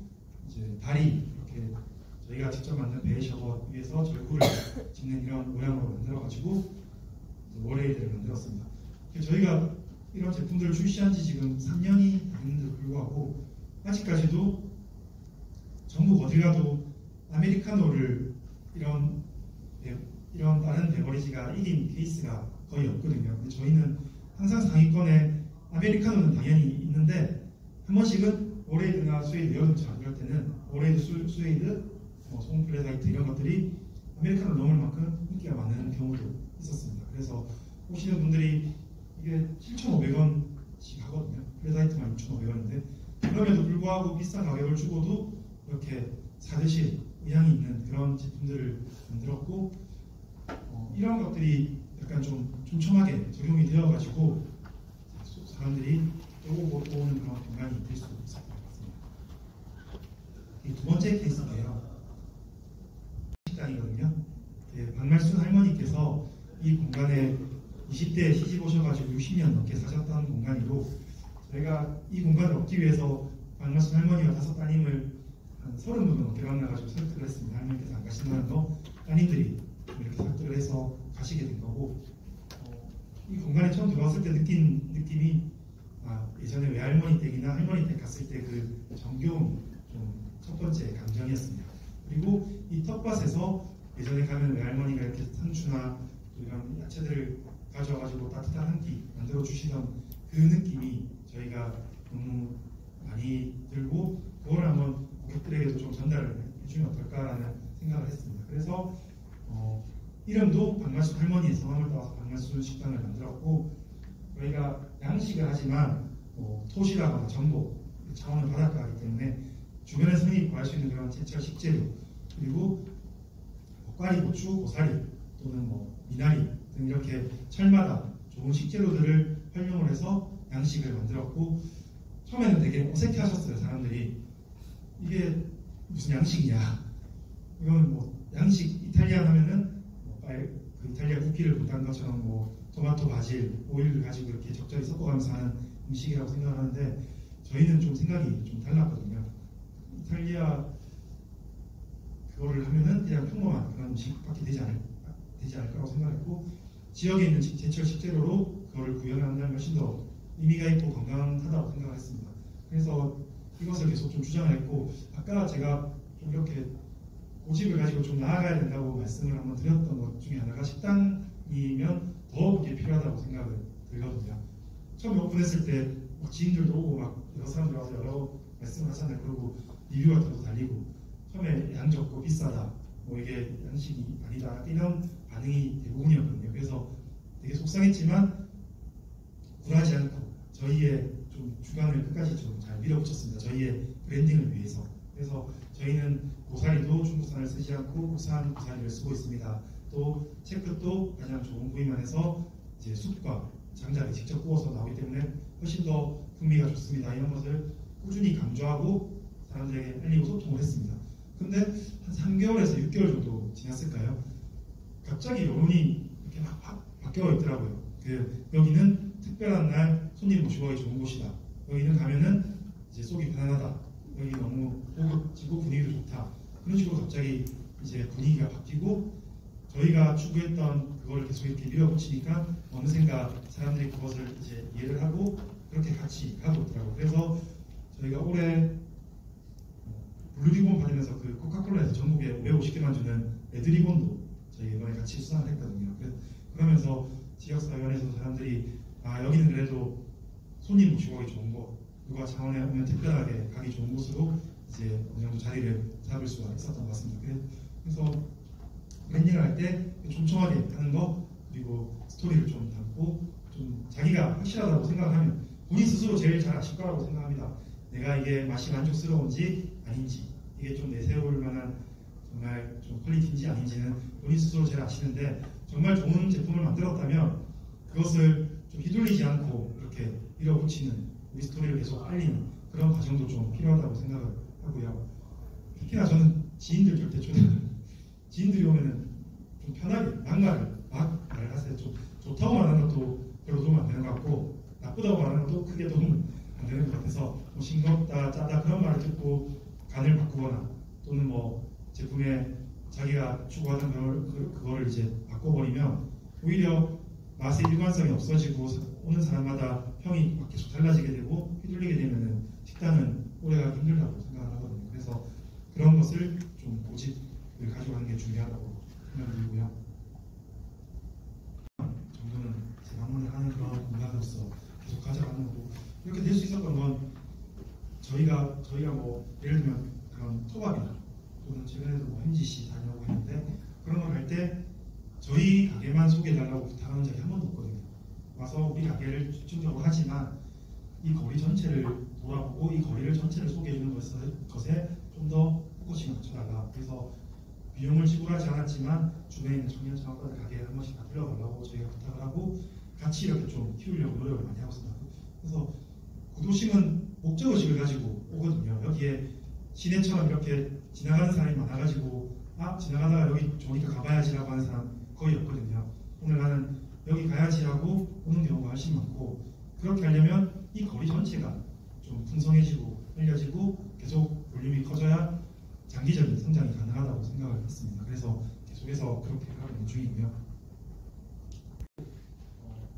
Speaker 1: 이제 다리 이렇게 저희가 직접 만든 베이셔버 위에서 절구를 짓는 이런 모양으로 만들어가지고 오레이드를 만들었습니다. 저희가 이런 제품들을 출시한 지 지금 3년이 됐는데도 불구하고 아직까지도 전국 어딜 가도 아메리카노를 이런 다른 베버리지가 이긴 케이스가 거의 없거든요. 근데 저희는 항상 상위권에 아메리카노는 당연히 있는데, 한 번씩은 오레이드나 스웨이드, 여름철 그럴 때는 오레이드, 스웨이드, 송플레다이트 이런 것들이 아메리카노를 넘을 만큼 인기가 많은 경우도 있었습니다. 그래서 오시는 분들이 이게 7,500원씩 하거든요. 플랫화이트만 6,500원인데 그럼에도 불구하고 비싼 가격을 주고도 이렇게 사드실 의향이 있는 그런 제품들을 만들었고 이런 것들이 약간 좀 촘촘하게 적용이 되어가지고 사람들이 또 오는 그런 공간이 될 수 있을 것 같습니다. 이 두 번째 케이스인데요. 식당이거든요. 박말순 할머니께서 이 공간에 20대에 시집 오셔가지고 60년 넘게 사셨던 공간이고 저희가 이 공간을 얻기 위해서 박말순 할머니와 5따님을 한 30분 넘게 만나가지고 설득을 했습니다. 할머니께서 안 가신다는 거 따님들이 이렇게 설득을 해서 가시게 된 거고 이 공간에 처음 들어왔을 때 느낀 느낌이 예전에 외할머니 댁이나 할머니 댁 갔을 때 그 정겨운 좀 첫 번째 감정이었습니다. 그리고 이 텃밭에서 예전에 가면 외할머니가 이렇게 상추나 이런 야채들을 가져와가지고 따뜻한 한 끼 만들어 주시던 그 느낌이 저희가 너무 많이 들고 그걸 한번 고객들에게도 좀 전달을 해주면 어떨까라는 생각을 했습니다. 그래서 이름도 박말순 할머니의 성함을 따서 박말순 식당을 만들었고 저희가 양식을 하지만 토시라거나 전복 차원을 바닷가이기 때문에 주변에서 흔히 구할 수 있는 그런 제철 식재료 그리고 꽈리, 고추, 고사리 또는 미나리 등 이렇게 철마다 좋은 식재료들을 활용을 해서 양식을 만들었고 처음에는 되게 어색해하셨어요. 사람들이 이게 무슨 양식이냐 이건 양식 이탈리안 하면은 그 이탈리아 쿠키를 못한 것처럼 토마토, 바질, 오일을 가지고 이렇게 적절히 섞어가면서 하는 음식이라고 생각을 하는데 저희는 좀 생각이 좀 달랐거든요. 이탈리아 그거를 하면은 그냥 평범한 그런 음식밖에 되지 않을까라고 생각했고 지역에 있는 제철 식재료로 그거를 구현한다면 훨씬 더 의미가 있고 건강하다고 생각을 했습니다. 그래서 이것을 계속 좀 주장을 했고 아까 제가 좀 이렇게 고집을 가지고 좀 나아가야 된다고 말씀을 한번 드렸던 것 중에 하나가 식당이면 더 그게 필요하다고 생각을 들거든요. 처음에 오픈했을 때 지인들도 오고 여러 사람들 와서 여러 말씀을 하잖아요. 그리고 리뷰 같은 것도 달리고 처음에 양 적고 비싸다 이게 양식이 아니다 이런 반응이 대부분이었거든요. 그래서 되게 속상했지만 굴하지 않고 저희의 좀 주관을 끝까지 좀 잘 밀어붙였습니다. 저희의 브랜딩을 위해서. 그래서 저희는 고사리도 중국산을 쓰지 않고 국산 고사리를 쓰고 있습니다. 또 채끝도 가장 좋은 부위만 해서 이제 숯과 장작에 직접 구워서 나오기 때문에 훨씬 더 풍미가 좋습니다. 이런 것을 꾸준히 강조하고 사람들에게 알리고 소통을 했습니다. 근데 한 3개월에서 6개월 정도 지났을까요? 갑자기 여론이 이렇게 막 바뀌어 있더라고요. 여기는 특별한 날 손님 모시고 가기 좋은 곳이다. 여기는 가면은 이제 속이 편안하다. 여기 너무 고급지고 분위기도 좋다. 그런 식으로 갑자기 이제 분위기가 바뀌고 저희가 추구했던 그걸 계속 이렇게 밀어붙이니까 어느샌가 사람들이 그것을 이제 이해를 하고 그렇게 같이 가고 있더라고요. 그래서 저희가 올해 블루리본 받으면서 그 코카콜라에서 전국에 550개만 주는 레드리본도 저희 이번에 같이 수상을 했거든요. 그러면서 지역사회에서 사람들이 여기는 그래도 손님 모시고 가기 좋은 곳 누가 창원에 오면 특별하게 가기 좋은 곳으로 이제 어느 정도 자리를 잡을 수가 있었던 것 같습니다. 그래서 브랜딩을 할 때 촘촘하게 하는 거 그리고 스토리를 좀 담고 좀 자기가 확실하다고 생각하면 본인 스스로 제일 잘 아실 거라고 생각합니다. 내가 이게 맛이 만족스러운지 아닌지 이게 좀 내세울 만한 정말 좀 퀄리티인지 아닌지는 본인 스스로 제일 아시는데 정말 좋은 제품을 만들었다면 그것을 좀 휘둘리지 않고 이렇게 밀어붙이는 우리 스토리를 계속 알리는 그런 과정도 좀 필요하다고 생각을 하고요. 특히나 저는 지인들 절대 지인들이 오면은 좀 편하게 난가를 막 말하세요. 좀 좋다고 말하는 것도 별로 도움 안 되는 것 같고 나쁘다고 말하는 것도 크게 도움 안 되는 것 같아서 싱겁다 짜다 그런 말을 듣고 간을 바꾸거나 또는 제품에 자기가 추구하던 그거를 이제 바꿔버리면 오히려 맛의 일관성이 없어지고 오는 사람마다 평이 계속 달라지게 되고 휘둘리게 되면은 식당은 오래가기 힘들다고 생각을 하거든요. 그래서 그런 것을 좀 고집을 가져가는 게 중요하다고 생각이 들고요. 정도는 제 방문을 하는 그런 공간으로서 계속 가져가는 거고 이렇게 될 수 있었던 건 저희가 예를 들면 그런 토박이나 또는 최근에도 MGC 다녀오고 했는데 그런 걸 할 때 저희 가게만 소개해달라고 부탁하는 적이 한 번도 없거든요. 와서 우리 가게를 집중적으로 하지만 이 거리 전체를 돌아보고 이 거리를 전체를 소개해주는 것에 좀 더 포커싱을 맞춰달라. 그래서 비용을 지불하지 않았지만 주변에 있는 청년 창업가들 가게에 한 번씩 다 들러달라고 저희가 부탁을 하고 같이 이렇게 좀 키우려고 노력을 많이 하고 있습니다. 그래서 구도심은 목적의식을 가지고 오거든요. 여기에 시내처럼 이렇게 지나가는 사람이 많아가지고 지나가다가 여기 좋으니까 가봐야지라고 하는 사람 거의 없거든요. 오늘 나는 여기 가야지라고 오는 경우가 훨씬 많고, 그렇게 하려면 이 거리 전체가 좀 풍성해지고 알려지고 계속 볼륨이 커져야 장기적인 성장이 가능하다고 생각을 했습니다. 그래서 계속해서 그렇게 하고 있는 중이고요.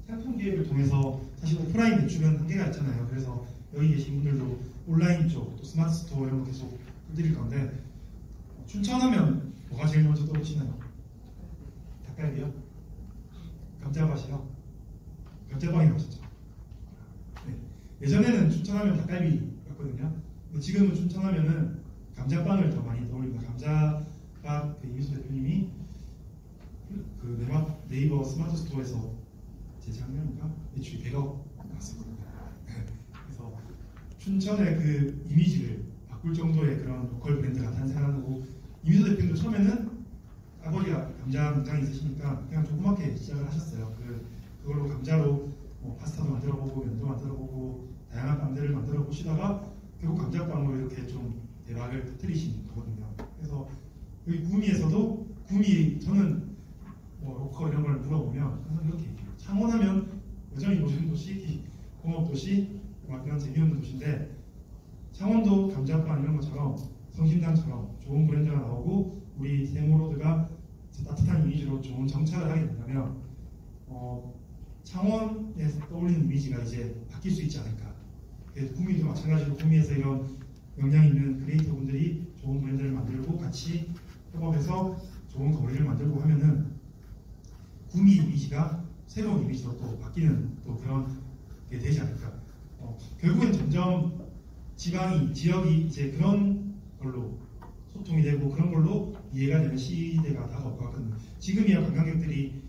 Speaker 1: 상품 기획을 통해서 사실 오프라인 매출은 한계가 있잖아요. 그래서 여기 계신 분들도 온라인 쪽, 또 스마트 스토어 이런 거 계속 해드릴 건데, 춘천하면 뭐가 제일 먼저 떠오르시나요? 닭갈비요? 감자밭이요? 감자방이라고 하셨죠? 네. 예전에는 춘천하면 닭갈비였거든요. 근데 지금은 춘천하면은 감자빵을 더 많이 떠올립니다. 감자밭 이미수 대표님이 그 네이버 스마트 스토어에서 재작년인가 매출이 100억 나왔었거든요. 그래서 춘천의 그 이미지를 바꿀 정도의 그런 로컬 브랜드가 탄생하고, 이미수 대표님도 처음에는 아버지가 감자 농장이 있으시니까 그냥 조그맣게 시작을 하셨어요. 그걸로 감자로 파스타도 만들어보고 면도 만들어보고 다양한 빵들을 만들어 보시다가 결국 감자빵으로 이렇게 좀 대박을 터뜨리신 거거든요. 그래서 여기 구미에서도 저는 로컬 이런 걸 물어보면 항상 이렇게 얘기해요. 창원하면 여전히 노잼도시, 공업도시, 이런 재미없는 도시인데, 창원도 감자빵 이런 것처럼 성심당처럼 좋은 브랜드가 나오고 우리 세모로드가 따뜻한 이미지로 좋은 정착을 하게 된다면 창원에서 떠올리는 이미지가 이제 바뀔 수 있지 않을까. 구미도 마찬가지로 구미에서 이런 역량 있는 크리에이터 분들이 좋은 브랜드를 만들고 같이 협업해서 좋은 거리를 만들고 하면은 구미 이미지가 새로운 이미지로 또 바뀌는 또 그런 게 되지 않을까. 결국엔 점점 지역이 이제 그런 걸로 소통이 되고 그런 걸로 이해가 되는 시대가 다가올 것 같거든요. 지금이야 관광객들이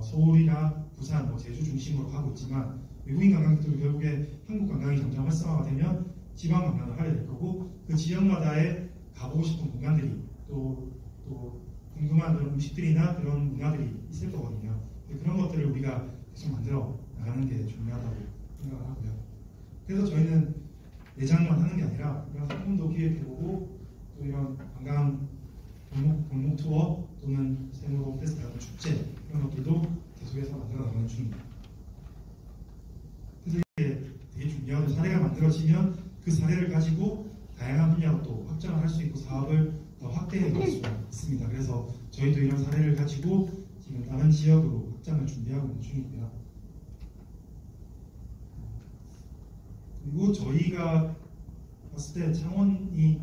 Speaker 1: 서울이나 부산, 제주 중심으로 하고 있지만 외국인 관광객들도 결국에 한국 관광이 점점 활성화가 되면 지방 관광을 하게 될 거고, 그 지역마다의 가보고 싶은 공간들이 또 궁금한 그런 음식들이나 그런 문화들이 있을 거거든요. 그런 것들을 우리가 계속 만들어 나가는 게 중요하다고 생각을 하고요. 그래서 저희는 매장만 하는 게 아니라 이런 상품도 기획해보고 또 이런 관광 골목 투어 또는 세모로 페스티벌 축제 이런 것들도 계속해서 만들어 나가는 중입니다. 그래서 이게 되게 중요하고, 사례가 만들어지면 그 사례를 가지고 다양한 분야로 또 확장을 할 수 있고 사업을 더 확대해 갈 수가 있습니다. 그래서 저희도 이런 사례를 가지고 지금 다른 지역으로 확장을 준비하고 있는 중이고요. 그리고 저희가 봤을 때 창원이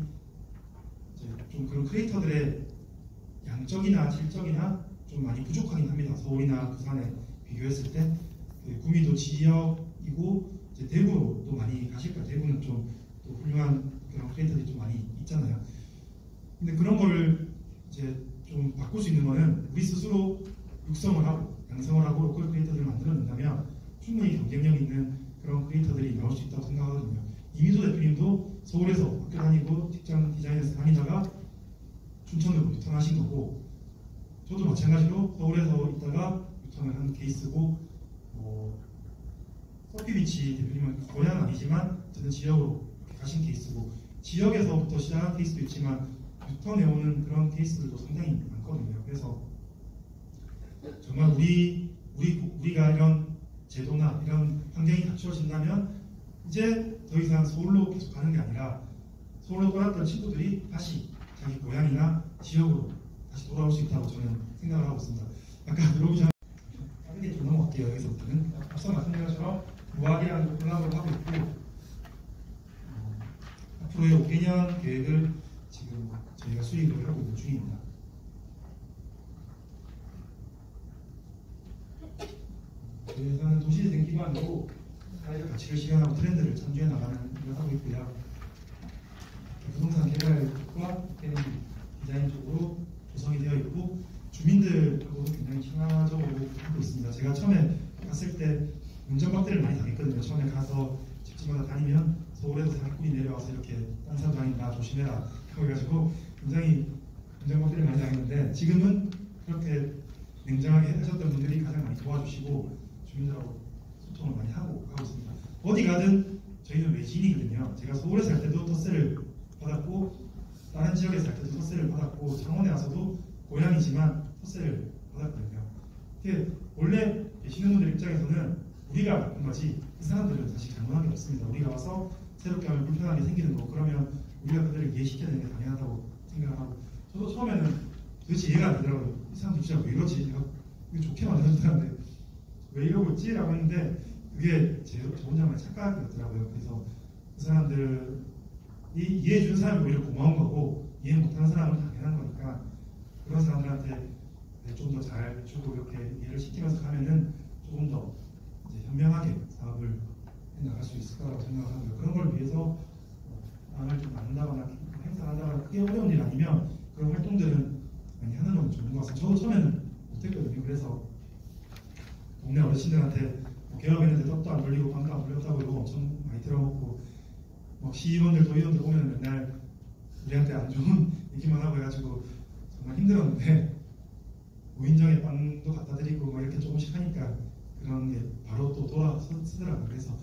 Speaker 1: 좀 그런 크리에이터들의 양적이나 질적이나 좀 많이 부족하긴 합니다. 서울이나 부산에 비교했을 때 구미도 지역이고 이제 대구도 많이 가실 거예요. 대구는 좀 또 훌륭한 그런 크리에이터들이 좀 많이 있잖아요. 근데 그런 걸 이제 좀 바꿀 수 있는 거는 우리 스스로 육성을 하고 양성을 하고 로컬 크리에이터들을 만들어낸다면 충분히 경쟁력 있는 그런 크리에이터들이 나올 수 있다고 생각하거든요. 이미소 대표님도 서울에서 학교 다니고 직장 디자인에서 다니다가 춘천으로 유턴하신 거고, 저도 마찬가지로 서울에서 있다가 유턴을 한 케이스고, 커피비치 대표님은 고향은 아니지만 저는 지역으로 가신 케이스고, 지역에서부터 시작한 케이스도 있지만 유턴해오는 그런 케이스들도 상당히 많거든요. 그래서 정말 우리가 이런 제도나 이런 환경이 갖추어진다면 이제 더 이상 서울로 계속 가는 게 아니라 서울로 떠났던 친구들이 다시 자기 고향이나 지역으로 다시 돌아올 수 있다고 저는 생각을 하고 있습니다. 아까 들어오기 전에 빠르게 좀 넘어갈게요. 여기서부터는 앞서 말씀드린 것처럼 무학이라는 콜라보를 하고 있고, 앞으로의 5개년 계획을 지금 저희가 수립을 하고 있는 중입니다. 저희 회사는 도시재생 기반으로 사회적 가치를 실현하고 트렌드를 참조해 나가는 일을 하고 있고요. 부동산 개발과 디자인 쪽으로 구성이 되어 있고, 주민들하고도 굉장히 친화적으로 하고 있습니다. 제가 처음에 갔을 때 운전박대를 많이 당했거든요. 처음에 가서 집집마다 다니면 서울에서 사기꾼이 내려와서 이렇게 딴 사람 다닌다 조심해라 하고 해가지고 굉장히 운전박대를 많이 당했는데 지금은 그렇게 냉정하게 하셨던 분들이 가장 많이 도와주시고 주민들하고 소통을 많이 하고 있습니다. 어디 가든 저희는 외지인이거든요. 제가 서울에 살 때도 터세를 받았고 다른 지역에 살 때도 터세를 받았고 창원에 와서도 고향이지만 터세를 받았거든요. 원래 계시는 분들 입장에서는 우리가 나쁜 거지 그 사람들은 사실 잘못한 게 없습니다. 우리가 와서 새롭게 하면 불편하게 생기는 거 그러면 우리가 그들을 이해시켜야 되는 게 당연하다고 생각하고 저도 처음에는 도대체 이해가 안 되더라고요. 이 사람들 진짜 왜 이러지? 내가 이거 좋게 만들어준다는데 왜 이러고 있지? 라고 했는데 그게 저 혼자만의 착각이었더라고요. 그래서 그 사람들이 이해해주는 사람이 오히려 고마운 거고 이해 못하는 사람은 당연한 거니까 그런 사람들한테 좀 더 잘 주고 이렇게 이해를 시키면서 가면은 조금 더 이제 현명하게 사업을 해나갈 수 있을 거라고 생각하고요. 그런 걸 위해서 마음을 좀 나눈다거나 행사한다거나 크게 어려운 일 아니면 그런 활동들은 많이 하는 건 좋은 것 같습니다. 저도 처음에는 못했거든요. 그래서 동네 어르신들한테 개업했는데 떡도 안 돌리고 빵도 안 돌렸다고 이러고 엄청 많이 들어먹고 막 시의원들 도의원들 오면 맨날 우리한테 안 좋은 얘기만 하고 해가지고 정말 힘들었는데 무인정에 빵도 갖다 드리고 막 이렇게 조금씩 하니까 그런 게 바로 또 돌아서더라고요. 그래서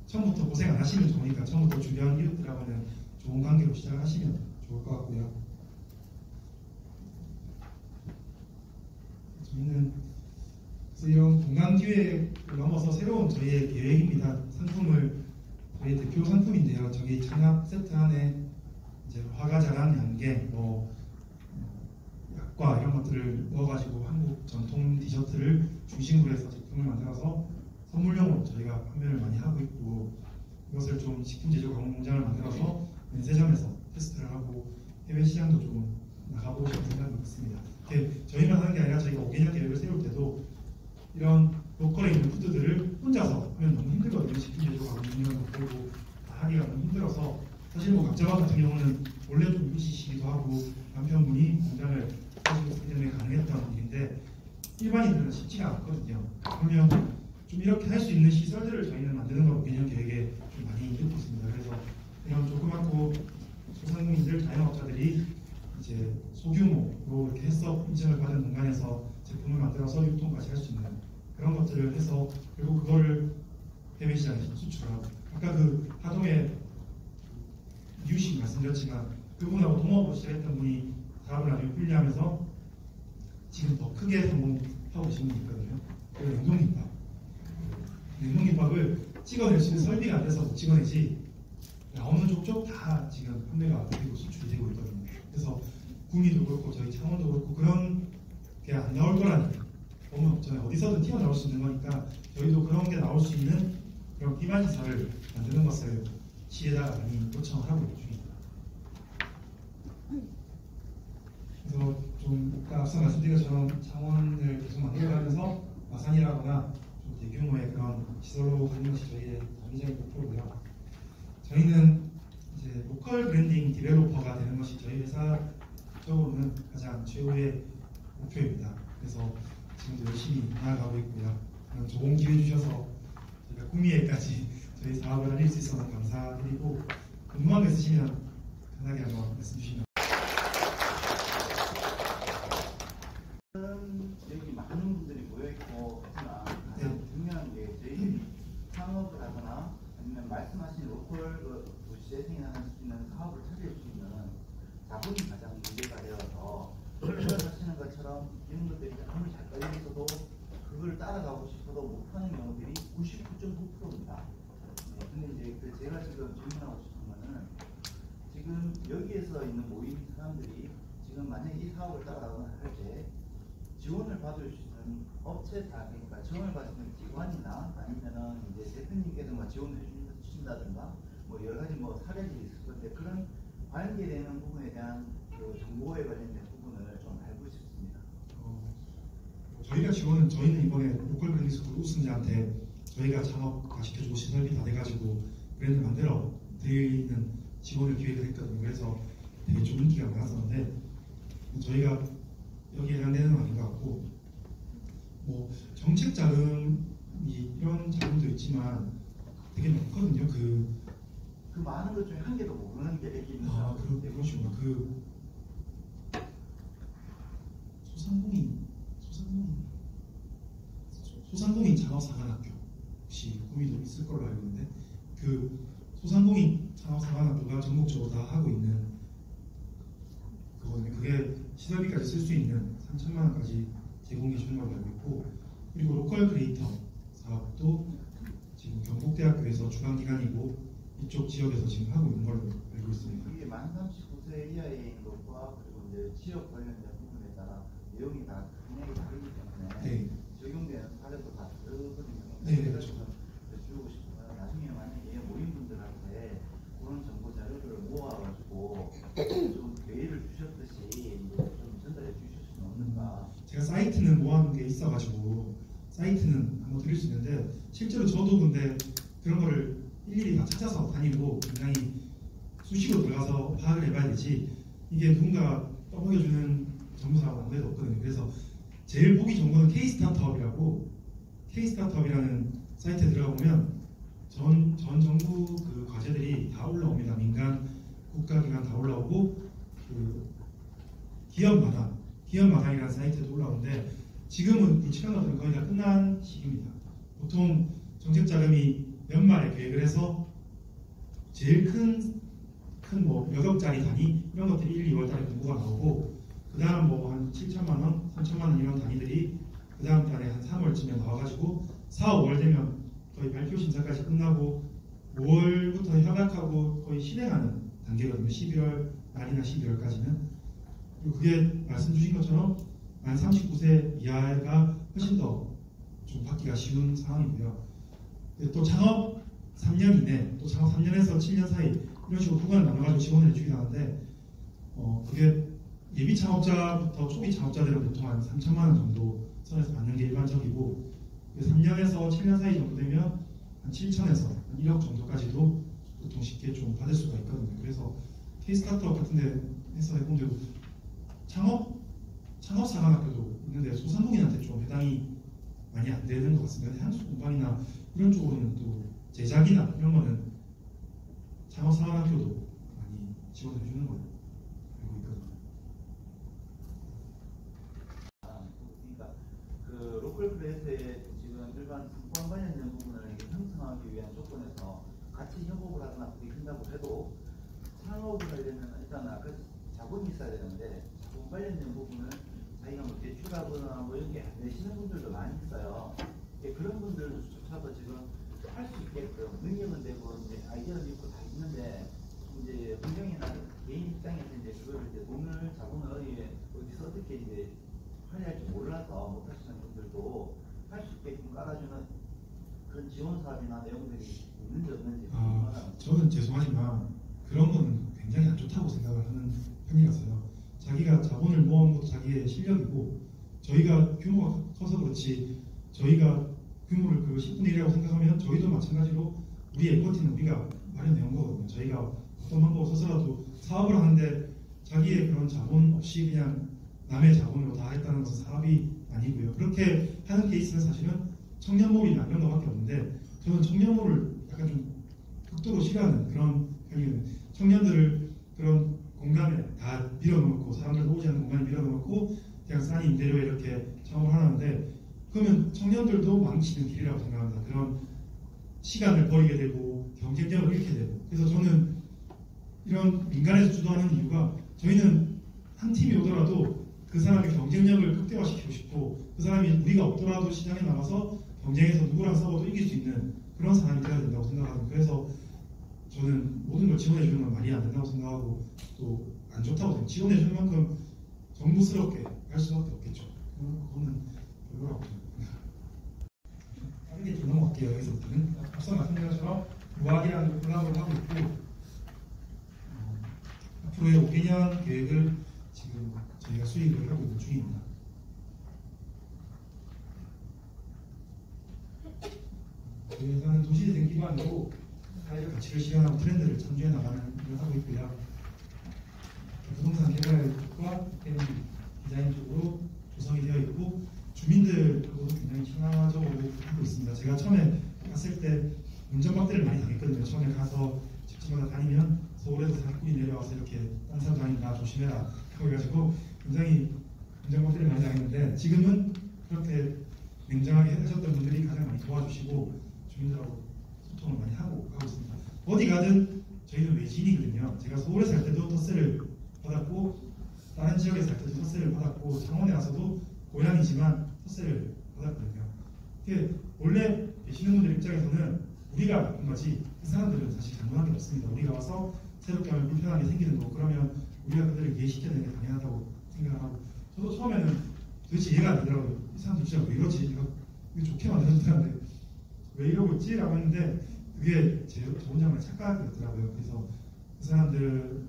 Speaker 1: 처음부터 고생 안 하시면 좋으니까 처음부터 주변 이웃들하고는 좋은 관계로 시작하시면 좋을 것 같고요. 저희는 그래서 이런 공간 기획을 넘어서 새로운 저희의 계획입니다. 상품을 저희 대표 상품인데요. 저기 장갑 세트 안에 이제 화가 자란 양갱, 약과 이런 것들을 넣어가지고 한국 전통 디저트를 중심으로 해서 제품을 만들어서 선물용으로 저희가 판매를 많이 하고 있고 이것을 좀 식품 제조 공장을 만들어서 면세점에서 테스트를 하고 해외 시장도 좀 나가보고 싶은 생각이 있습니다. 저희만 하는 게 아니라 저희가 5개년 계획을 세울 때도 이런 로컬에 있는 푸드들을 혼자서 하면 너무 힘들거든요. 식품 제조가 운영하는 거 그리고 다 하기가 너무 힘들어서 사실 뭐 각자밥 같은 경우는 원래 좀 미시시기도 하고 남편분이 공장을 하시기 때문에 가능했던 일인데 일반인들은 쉽지가 않거든요. 그러면 좀 이렇게 할 수 있는 시설들을 저희는 만드는 걸 5개년 계획에 좀 많이 넣고 있습니다. 그래서 이런 조그맣고 소상공인들, 자영업자들이 이제 소규모로 이렇게 해서 인증을 받은 공간에서 제품을 만들어서 유통까지 할 수 있는 그런 것들을 해서 그리고 그거를 해외 시장에 수출하고 아까 그 하동의 유식 말씀드렸지만 그분하고 동업으로 시작했던 분이 사업을 나중에 분리하면서 지금 더 크게 성공하고 계신 분이 있거든요. 그 냉동김밥. 냉동김밥을 찍어낼 수 있는 설비가 안 돼서 못 찍어내지 나오는 족족 다 지금 판매가 되고 수출이 되고 있거든요. 그래서 구미도 그렇고 저희 창원도 그렇고 그런 게 안 나올 거라니 너무 없잖아요. 어디서든 튀어나올 수 있는 거니까 저희도 그런 게 나올 수 있는 그런 기반시설을 만드는 것을 시에다가 많이 요청을 하고 있는 중입니다. 그래서 좀 아까 앞서 말씀드린 것처럼 창원을 계속 만들어가면서 마산이라거나 좀 대규모의 그런 시설로 가는 것이 저희의 장기적인 목표고요. 저희는 이제 로컬 브랜딩 디벨로퍼가 되는 것이 저희 회사적으로는 가장 최후의 목표입니다. 그래서 지금도 열심히 나아가고 있고요. 좋은 기회 주셔서 저희가 구미에까지 저희 사업을 알릴 수 있어서 감사드리고 궁금한 거 있으시면 편하게 한번 말씀 주시면.
Speaker 2: 여기 많은 분들이 모여있고 하지만 가장 중요한 게 저희들이 창업을 하거나 아니면 말씀하신 로컬 도시재생을 할 수 있는 사업을 찾을 수 있는 자본이 가장 문제가 되어서 하시는 것처럼 이런 것들이 아무리 잘 깔려있어도 그걸 따라가고 싶어도 못하는 경우들이 99.9%입니다. 네, 근데 이제 제가 지금 질문하고 싶은 거는 지금 여기에서 있는 모인 사람들이 지금 만약에 이 사업을 따라가거나 할 때 지원을 받을 수 있는 업체다 그러니까 지원을 받을 수 있는 기관이나 아니면은 이제 대표님께서 뭐 지원을 해주신다든가 뭐 여러 가지 뭐 사례들이 있을 건데 그런 관계되는 부분에 대한 그 정보에 관련된 부분을 좀 알고 싶습니다.
Speaker 1: 저희가 지원은 저희는 이번에 로컬 브랜딩 스쿨 우승자한테 저희가 창업 다 시켜주고 시설비 다 돼가지고 브랜드 만들어 드리는 지원을 기획을 했거든요. 그래서 되게 좀 인기가 많았었는데 저희가 여기에 해당되는 건 아닌 것 같고 뭐 정책 자금이 이런 자본도 있지만 되게 많거든요.
Speaker 2: 그 많은 것 중에 한 개도 모르는 게 있는
Speaker 1: 그러시구나. 소상공인 창업사관학교 혹시 구미도 있을 걸로 알고 있는데 그 소상공인 창업사관학교가 전국적으로 다 하고 있는 그거거든요. 그게 시설비까지 쓸 수 있는 3천만 원까지 제공해 주는 걸로 알고 있고, 그리고 로컬 크리에이터 사업도 지금 경북대학교에서 주관기관이고 이쪽 지역에서 지금 하고 있는 걸로 알고 있습니다.
Speaker 2: 이게 만 39세 이하인 것과 그리고 이제 지역 관련된 부분에 따라 내용이 다 분명히 다르기 때문에
Speaker 1: 네.
Speaker 2: 적용되는 사례도 다 다르거든요.
Speaker 1: 네, 그렇죠.
Speaker 2: 주고 싶으면 나중에 만약에 모임분들한테 그런 정보 자료를 모아가지고 좀 기회를 주셨듯이 이제 좀 전달해 주실 수는 없는가?
Speaker 1: 제가 사이트는 모아놓은 게 있어가지고 사이트는 한번 드릴 수 있는데 실제로 저도 근데 그런 거를 일일이 다 찾아서 다니고 굉장히 수식으로 들어가서 파악을 해봐야 되지 이게 누군가 떠먹여주는 정보사가 아무데도 없거든요. 그래서 제일 보기 좋은 거는 K-스타트업이라고 K-스타트업이라는 사이트에 들어가 보면 전 정부 그 과제들이 다 올라옵니다. 민간 국가기관 다 올라오고 그 기업마당이라는 사이트에도 올라오는데 지금은 불치한 것들은 거의 다 끝난 시기입니다. 보통 정책자금이 연말에 계획을 해서 제일 큰 뭐 몇 억짜리 단위 이런 것들이 1, 2월 달에 공고가 나오고 그 다음 뭐 한 7천만 원, 3천만 원 이런 단위들이 그 다음 달에 한 3월쯤에 나와가지고 4, 5월 되면 거의 발표 심사까지 끝나고 5월부터 협약하고 거의 실행하는 단계거든요. 11월 말이나 12월까지는. 그리고 그게 말씀 주신 것처럼 만 39세 이하가 훨씬 더 좀 받기가 쉬운 상황이고요. 또 창업 3년 이내, 또 창업 3년에서 7년 사이 이런 식으로 구간을 나눠가지고 지원을 해주긴 하는데 그게 예비 창업자부터 초기 창업자들은 보통 한 3천만 원 정도 선에서 받는 게 일반적이고 3년에서 7년 사이 정도 되면 한 7천에서 한 1억 정도까지도 보통 쉽게 좀 받을 수가 있거든요. 그래서 K-스타트업 같은 데에서 해본대로 창업사관학교도 있는데 소상공인한테 좀 해당이 많이 안 되는 것 같습니다. 향수공방이나 이런 쪽으로는 또 제작이나 이런 거는 창업사관학교도 많이 지원해 주는 걸로 알고 있거든요.
Speaker 2: 그러니까 그 로컬 크리에이터의 지금 일반 상품 관련된 부분을 형성하기 위한 조건에서 같이 협업을 하거나 그게 된다고 해도 창업을 하려면 일단 아까 자본이 있어야 되는데 자본 관련된 부분을 자기가 뭐 대출하거나 뭐 이런 게 안 되시는 분들도 많이 있어요. 그런 분들조차도 지금 할 수 있게끔 능력은 되고 이제 아이디어는 있고 다 있는데 이제 환경이나 개인 입장에서 이제 그걸 이제 자본을 어디서 어떻게 이제 관리할지 몰라서 못하시는 분들도 할 수 있게끔 깔아주는 그런 지원 사업이나 내용들이 있는지 없는지.
Speaker 1: 저는 죄송하지만 그런 거는 굉장히 안 좋다고 생각을 하는 편이라서요. 자기가 자본을 모은 것도 자기의 실력이고 저희가 규모가 커서 그렇지 저희가 규모를 그 10분의 1이라고 생각하면 저희도 마찬가지로 우리 에코티는 우리가 마련해온 거거든요. 저희가 어떤 방법을 써서라도 사업을 하는데 자기의 그런 자본 없이 그냥 남의 자본으로 다 했다는 것은 사업이 아니고요. 그렇게 하는 케이스는 사실은 청년몰이나 이런 거밖에 없는데 저는 청년몰을 약간 좀 극도로 싫어하는 그런 편이거든요. 청년들을 그런 공간에 다 밀어넣고 사람들 오지 않는 공간에 밀어넣고 그냥 싼 임대료에 이렇게 창업을 하는데 그러면 청년들도 망치는 길이라고 생각합니다. 그런 시간을 버리게 되고 경쟁력을 잃게 되고 그래서 저는 이런 민간에서 주도하는 이유가 저희는 한 팀이 오더라도 그 사람의 경쟁력을 극대화시키고 싶고 그 사람이 우리가 없더라도 시장에 나가서 경쟁에서 누구랑 싸워도 이길 수 있는 그런 사람이 되어야 된다고 생각하거든요. 그래서 저는 모든 걸 지원해 주는 건 말이 안 된다고 생각하고 또 안 좋다고 생각해요. 지원해 주는 만큼 정부스럽게 할 수밖에 없겠죠. 그거는 별로라고 생각합니다. 빠르게 좀 넘어갈게요. 여기서부터는 앞서 말씀드린 것처럼 무학이라는 콜라보를 하고 있고 앞으로의 5개년 계획을 지금 저희가 수립을 하고 있는 중입니다. 저희 회사는 도시재생 기반으로 사회적 가치를 실현하고 트렌드를 참조해 나가는 일을 하고 있고요. 부동산 개발 쪽과 디자인 쪽으로 조성이 되어 있고 주민들하고도 굉장히 친화적으로 하고 있습니다. 제가 처음에 갔을 때 운전박대를 많이 당했거든요. 처음에 가서 집집마다 다니면 서울에서 사람들이 내려와서 이렇게 딴 사람 다닌다 조심해라 하고 해가지고 굉장히 운전박대를 많이 당했는데 지금은 그렇게 냉정하게 하셨던 분들이 가장 많이 도와주시고 주민들하고 소통을 많이 하고 있습니다. 어디 가든 저희는 외지인이거든요. 제가 서울에 살 때도 터세를 받았고 다른 지역에 살 때도 터세를 받았고 창원에 와서도 고향이지만 터세를 받았거든요. 원래 계시는 분들 입장에서는 우리가 나쁜 거지 그 사람들은 사실 잘못한 게 없습니다. 우리가 와서 새롭게 하면 불편하게 생기는 거 그러면 우리가 그들을 이해시켜야 되는 게 당연하다고 생각하고 저도 처음에는 도대체 이해가 안 되더라고요. 이 사람들 진짜 왜 이러지? 이거 좋게 만들어준다는데 왜 이러고 있지? 라고 했는데 그게 저 혼자만의 착각이었더라고요. 그래서 그 사람들이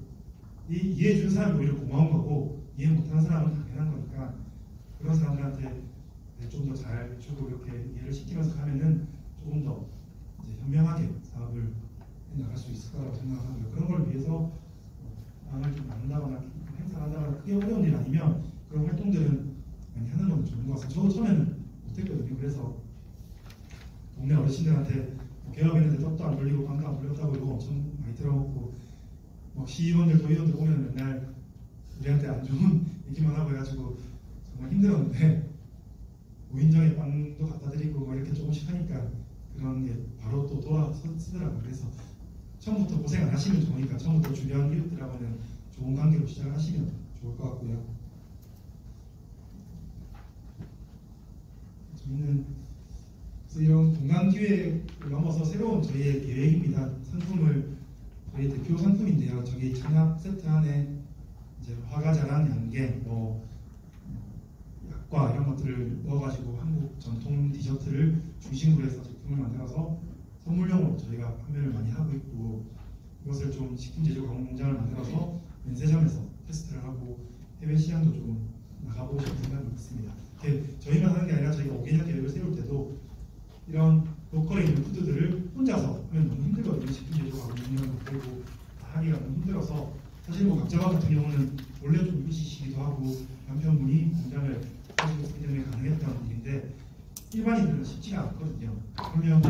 Speaker 1: 이해해 주는 사람이 오히려 고마운 거고 이해 못하는 사람은 당연한 거니까 그런 사람들한테 좀 더 잘 주고 이렇게 이해를 시키면서 가면은 조금 더 이제 현명하게 사업을 해나갈 수 있을 거라고 생각하고요. 그런 걸 위해서 마음을 좀 나눈다거나 행사한다거나 크게 어려운 일 아니면 그런 활동들은 많이 하는 건 좋은 것 같아요. 저도 처음에는 못했거든요. 그래서 동네 어르신들한테 개업했는데 떡도 안 돌리고 빵도 안 돌렸다고 이러고 엄청 많이 들어먹고 막 시의원들 도의원들 오면 맨날 우리한테 안 좋은 얘기만 하고 해가지고 정말 힘들었는데 무인정에 빵도 갖다 드리고 막 이렇게 조금씩 하니까 그런 게 바로 또 돌아서더라고요. 그래서 처음부터 고생 안 하시면 좋으니까 처음부터 주변 이웃들하고는 좋은 관계로 시작하시면 좋을 것 같고요. 저희는 그래서 이런 공간 기획을 넘어서 새로운 저희의 계획입니다. 상품을 저희 대표 상품인데요. 저기 장갑 세트 안에 이제 화가 자란 양갱, 약과 이런 것들을 넣어가지고 한국 전통 디저트를 중심으로 해서 제품을 만들어서 선물용으로 저희가 판매를 많이 하고 있고 이것을 좀 식품 제조 가공 공장을 만들어서 면세점에서 테스트를 하고 해외 시장도 좀 나가보고 싶은 생각이 있습니다. 저희만 하는 게 아니라 저희가 5개년 계획을 세울 때도 이런 로컬에 있는 푸드들을 혼자서 하면 너무 힘들거든요. 식품 제조 가공 공장도 그리고 다 하기가 너무 힘들어서 사실 각자방 같은 경우는 원래 좀 미시시기도 하고 남편분이 공장을 가지고 있기 때문에 가능했던 일인데 일반인들은 쉽지가 않거든요. 그러면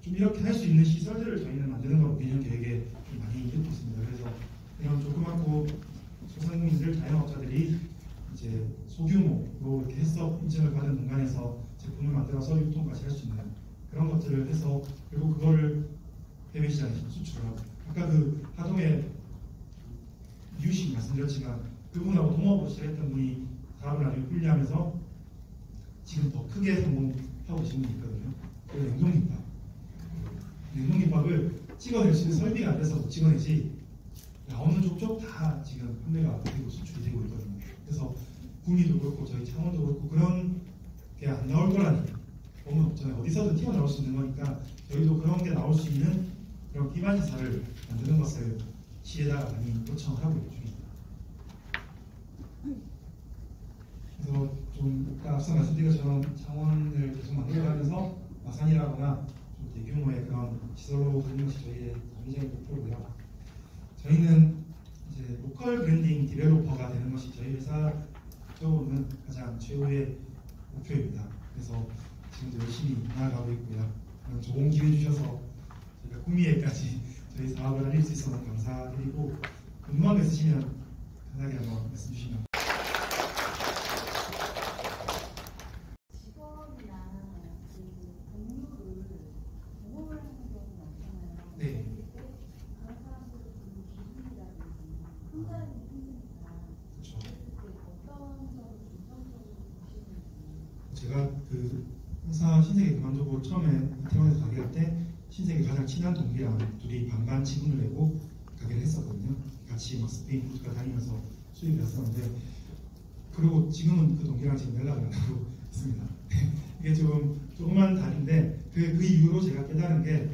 Speaker 1: 좀 이렇게 할 수 있는 시설들을 저희는 만드는 걸 5개년 계획에 좀 많이 넣고 있습니다. 그래서 이런 조그맣고 소상공인들, 자영업자들이 이제 소규모로 이렇게 해서 인증을 받은 공간에서 제품을 만들어서 유통까지 할 수 있는 그런 것들을 해서 그리고 그거를 해외 시장에 수출을 하고 아까 그 하동에 유씨 말씀드렸지만 그분하고 동업으로 시작했던 분이 사업을 나중에 분리하면서 지금 더 크게 성공하고 계신 분이 있거든요. 그 냉동김밥을 찍어낼 수 있는 설비가 안 돼서 못 찍어내지 나오는 족족 다 지금 판매가 되고 수출이 되고 있거든요. 그래서 구미도 그렇고 저희 창원도 그렇고 그런 게 안 나올 거라니 너무 없잖아요. 어디서든 튀어나올 수 있는 거니까 저희도 그런 게 나올 수 있는 그런 기반시설을 만드는 것을 시에다가 많이 요청을 하고 있습니다. 그래서 좀 앞서 말씀드린 것처럼 창원을 계속 만들어가면서 마산이라거나 좀 대규모의 그런 시설로 가는 것이 저희의 장기적인 목표고요. 저희는 이제 로컬 브랜딩 디벨로퍼가 되는 것이 저희 회사적으로는 가장 최고의 목표입니다. 그래서 지금도 열심히 나아가고 있고요. 좋은 기회 주셔서 저희가 구미에까지 저희 사업을 알릴 수 있어서 감사드리고 궁금한 거 있으시면 편하게 한번 말씀 주시면.
Speaker 3: 직원이나 동료를 보호를 하는 경우가 많잖아요.
Speaker 1: 네.
Speaker 3: 그런 사람들은 기준이라든지 혼자 있는 힘드니까
Speaker 1: 그렇죠.
Speaker 3: 어떤 점을 중점적으로 보시는지.
Speaker 1: 제가 그 회사 신세계 그만두고 처음에 이태원에서 가게 할 때 신세계 가장 친한 동기랑 둘이 반반 지분을 내고 가게를 했었거든요. 같이 막 스페인 포르투갈 다니면서 수익을 했었는데 그리고 지금은 그 동기랑 지금 연락을 안 하고 있습니다. 이게 조그만 다른데 그 이후로 제가 깨달은 게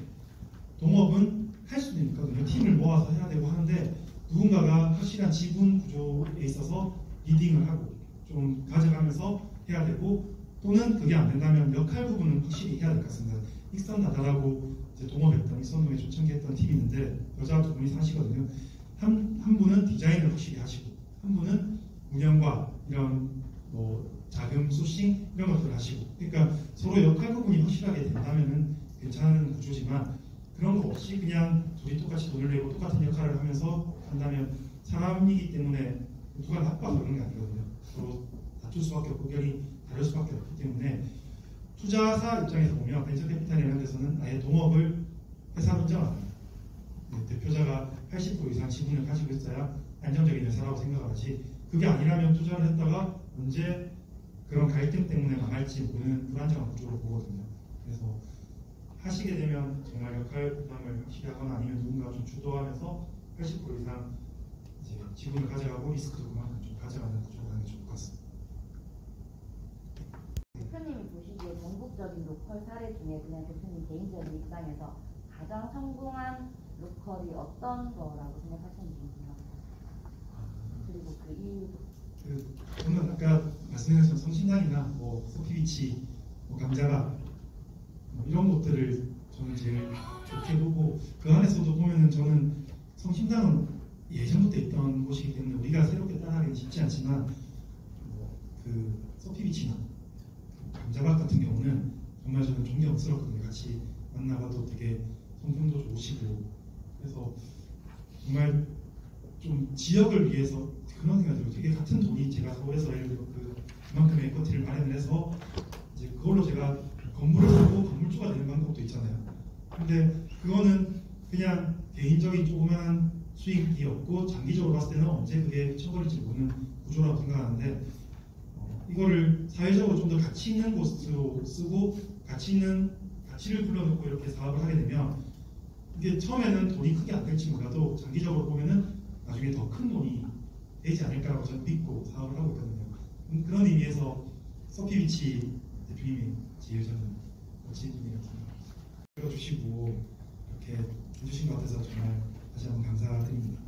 Speaker 1: 동업은 할 수도 있거든요. 팀을 모아서 해야 되고 하는데 누군가가 확실한 지분 구조에 있어서 리딩을 하고 좀 가져가면서 해야 되고 또는 그게 안 된다면 역할 부분은 확실히 해야 될 것 같습니다. 익선다다라고 이제 동업했던 익선동에 초창기 했던 팀이 있는데 여자 두 분이 사시거든요. 한 분은 디자인을 확실히 하시고 한 분은 운영과 이런 자금 소싱 이런 것들을 하시고, 그러니까 서로 역할 구분이 확실하게 된다면은 괜찮은 구조지만 그런 거 없이 그냥 둘이 똑같이 돈을 내고 똑같은 역할을 하면서 한다면 사람이기 때문에 누가 나빠서 그런 게 아니거든요. 서로 다툴 수밖에 없고 의견이 다를 수밖에 없기 때문에 투자사 입장에서 보면 벤처 캐피탈이라는 데서는 아예 동업을 회사 인정합니다. 대표자가 80% 이상 지분을 가지고 있어야 안정적인 회사라고 생각을 하지, 그게 아니라면 투자를 했다가 언제 그런 갈등 때문에 망할지 모르는 불안정한 구조로 보거든요. 그래서 하시게 되면 정말 역할 부담을 확실히 하거나 아니면 누군가 좀 주도하면서 80% 이상 이제 지분을 가져가고 리스크도 그만큼 좀 가져가는 구조로 하는 게 좋을 것 같습니다.
Speaker 4: 대표님이 보시기에 전국적인 로컬 사례 중에 그냥 대표님 개인적인 입장에서 가장 성공한 로컬이 어떤 거라고 생각하시는지 궁금합니다. 그리고 그 이유도.
Speaker 1: 저는 아까 말씀드린 성신당이나 뭐 소피비치, 뭐 감자가 뭐 이런 것들을 저는 제일 좋게 보고, 그 안에서도 보면은 저는 성신당은 예전부터 있던 곳이기 때문에 우리가 새롭게 따라하기는 쉽지 않지만 그 소피비치나 감자박 같은 경우는 정말 저는 존경스럽거든요. 같이 만나봐도 되게 성품도 좋으시고, 그래서 정말 좀 지역을 위해서 그런 생각이 들어요. 되게 같은 돈이 제가 서울에서 예를 들어 그만큼의 에코티를 마련을 해서 이제 그걸로 제가 건물을 사고 건물주가 되는 방법도 있잖아요. 근데 그거는 그냥 개인적인 조그만 수익이 없고 장기적으로 봤을 때는 언제 그게 쳐버릴지 모르는 구조라고 생각하는데, 이거를 사회적으로 좀 더 가치 있는 곳으로 쓰고 가치를 불러넣고 이렇게 사업을 하게 되면 이게 처음에는 돈이 크게 안 될지 몰라도 장기적으로 보면은 나중에 더 큰 돈이 되지 않을까라고 저는 믿고 사업을 하고 있거든요. 그런 의미에서 소피비치 대표님이 제일 저는 멋진 분이라고 생각합니다. 들어주시고 이렇게 해주신 것 같아서 정말 다시 한번 감사드립니다.